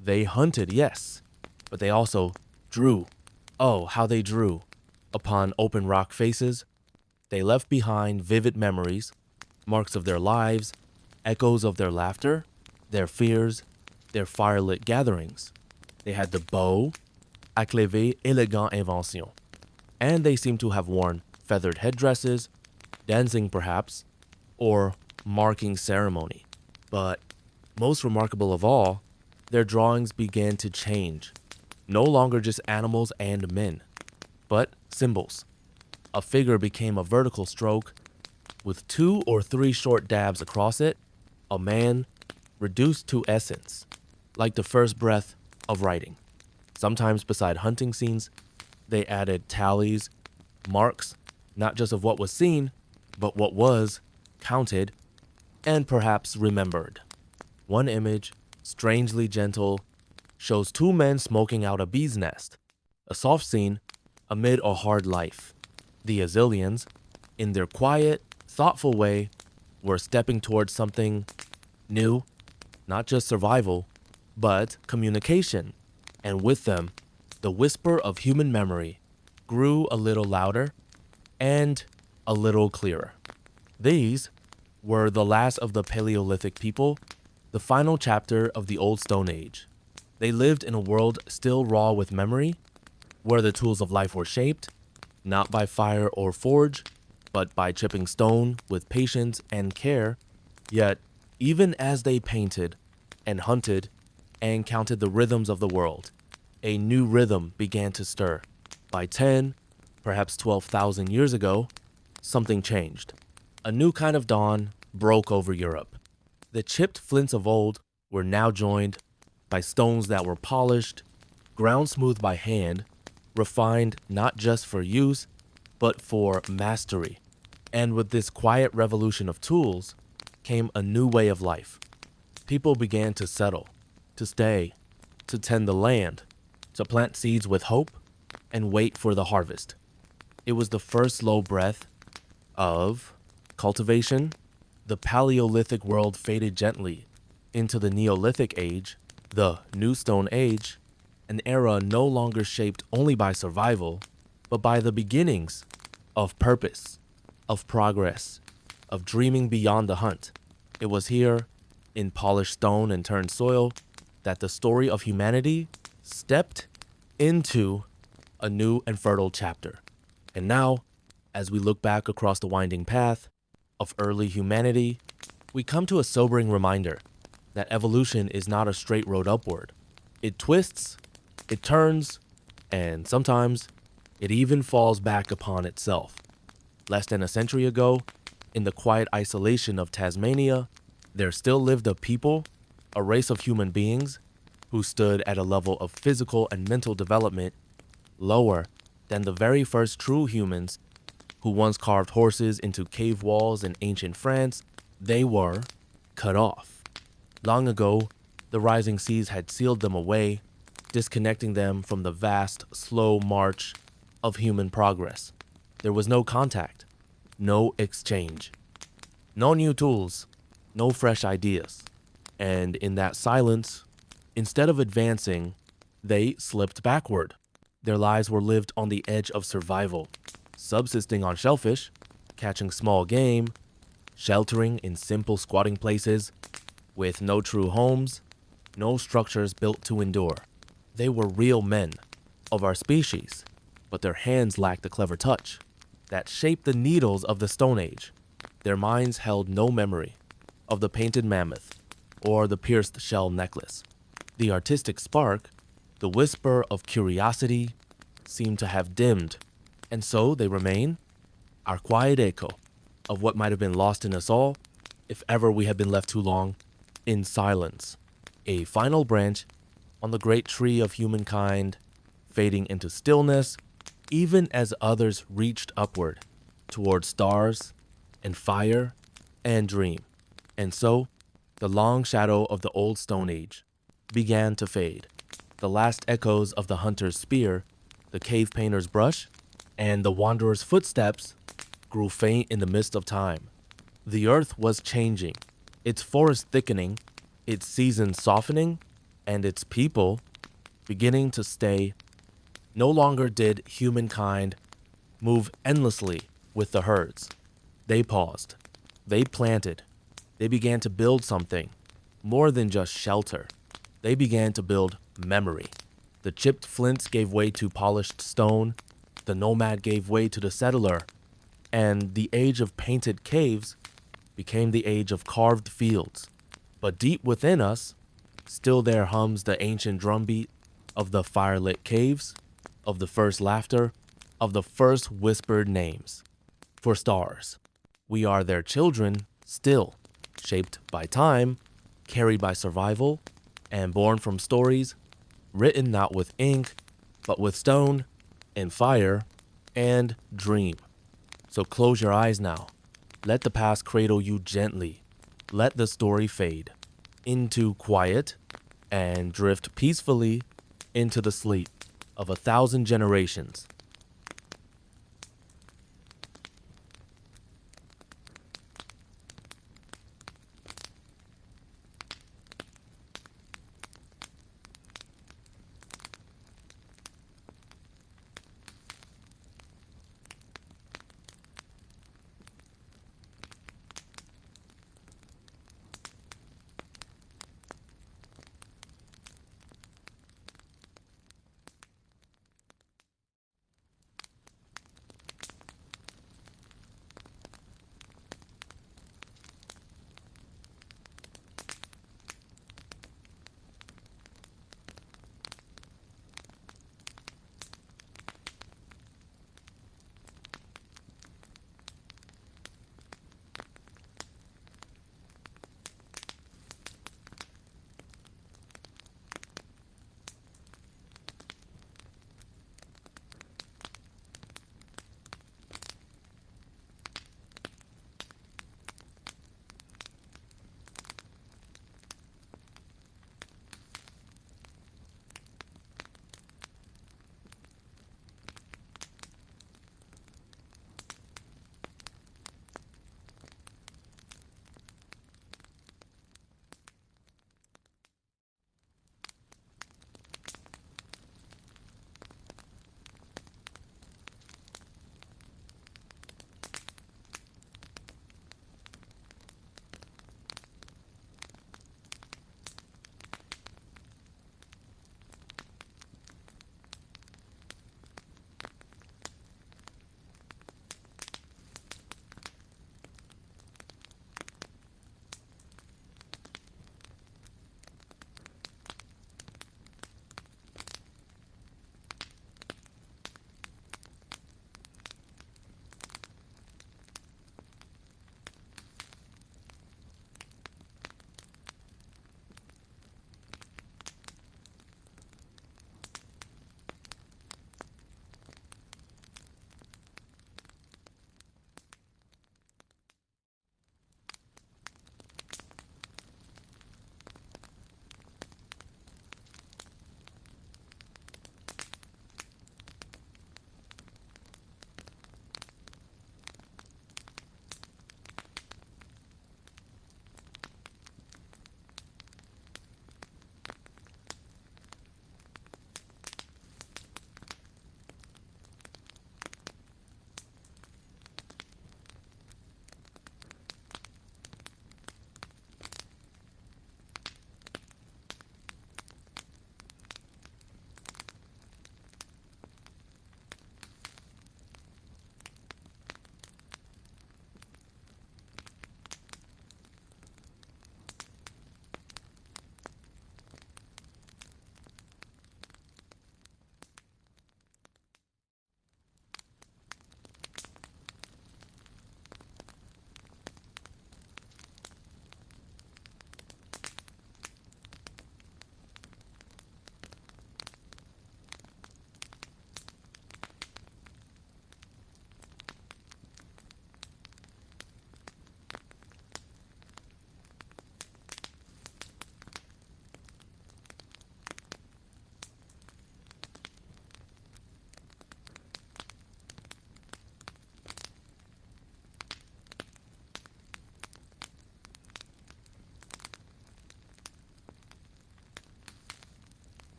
They hunted, yes, but they also drew. Oh, how they drew. Upon open rock faces, they left behind vivid memories, marks of their lives, echoes of their laughter, their fears, their firelit gatherings. They had the bow, acclévé élégant invention, and they seem to have worn feathered headdresses, dancing perhaps, or marking ceremony. But most remarkable of all, their drawings began to change. No longer just animals and men, but symbols. A figure became a vertical stroke with 2 or 3 short dabs across it, a man reduced to essence, like the first breath of writing. Sometimes beside hunting scenes, they added tallies, marks, not just of what was seen, but what was counted and perhaps remembered. One image, strangely gentle, shows 2 men smoking out a bee's nest, a soft scene amid a hard life. The Azilians, in their quiet, thoughtful way, were stepping towards something new, not just survival, but communication. And with them, the whisper of human memory grew a little louder and a little clearer. These were the last of the Paleolithic people, the final chapter of the Old Stone Age. They lived in a world still raw with memory, where the tools of life were shaped, not by fire or forge, but by chipping stone with patience and care. Yet, even as they painted and hunted and counted the rhythms of the world, a new rhythm began to stir. By 10, perhaps 12,000 years ago, something changed. A new kind of dawn broke over Europe. The chipped flints of old were now joined by stones that were polished, ground smooth by hand, refined not just for use, but for mastery. And with this quiet revolution of tools came a new way of life. People began to settle, to stay, to tend the land, to plant seeds with hope, and wait for the harvest. It was the first slow breath of cultivation. The Paleolithic world faded gently into the Neolithic age, the New Stone Age, an era no longer shaped only by survival, but by the beginnings of purpose, of progress, of dreaming beyond the hunt. It was here, in polished stone and turned soil, that the story of humanity stepped into a new and fertile chapter. And now, as we look back across the winding path of early humanity, we come to a sobering reminder that evolution is not a straight road upward. It twists, it turns, and sometimes it even falls back upon itself. Less than a century ago, in the quiet isolation of Tasmania, there still lived a people, a race of human beings, who stood at a level of physical and mental development lower than the very first true humans who once carved horses into cave walls in ancient France. They were cut off. Long ago, the rising seas had sealed them away, disconnecting them from the vast, slow march of human progress. There was no contact, no exchange, no new tools, no fresh ideas. And in that silence, instead of advancing, they slipped backward. Their lives were lived on the edge of survival, subsisting on shellfish, catching small game, sheltering in simple squatting places, with no true homes, no structures built to endure. They were real men of our species, but their hands lacked the clever touch that shaped the needles of the Stone Age. Their minds held no memory of the painted mammoth or the pierced shell necklace. The artistic spark, the whisper of curiosity, seemed to have dimmed, and so they remain our quiet echo of what might have been lost in us all if ever we had been left too long in silence. A final branch on the great tree of humankind, fading into stillness, even as others reached upward toward stars and fire and dream. And so, the long shadow of the old Stone Age began to fade. The last echoes of the hunter's spear, the cave painter's brush, and the wanderer's footsteps grew faint in the mist of time. The earth was changing, its forest thickening, its seasons softening, and its people beginning to stay. No longer did humankind move endlessly with the herds. They paused. They planted. They began to build something more than just shelter. They began to build memory. The chipped flints gave way to polished stone. The nomad gave way to the settler. And the age of painted caves became the age of carved fields. But deep within us, still there hums the ancient drumbeat of the firelit caves, of the first laughter, of the first whispered names. For stars, we are their children still, shaped by time, carried by survival, and born from stories written not with ink, but with stone and fire and dream. So close your eyes now. Let the past cradle you gently. Let the story fade into quiet and drift peacefully into the sleep of 1,000 generations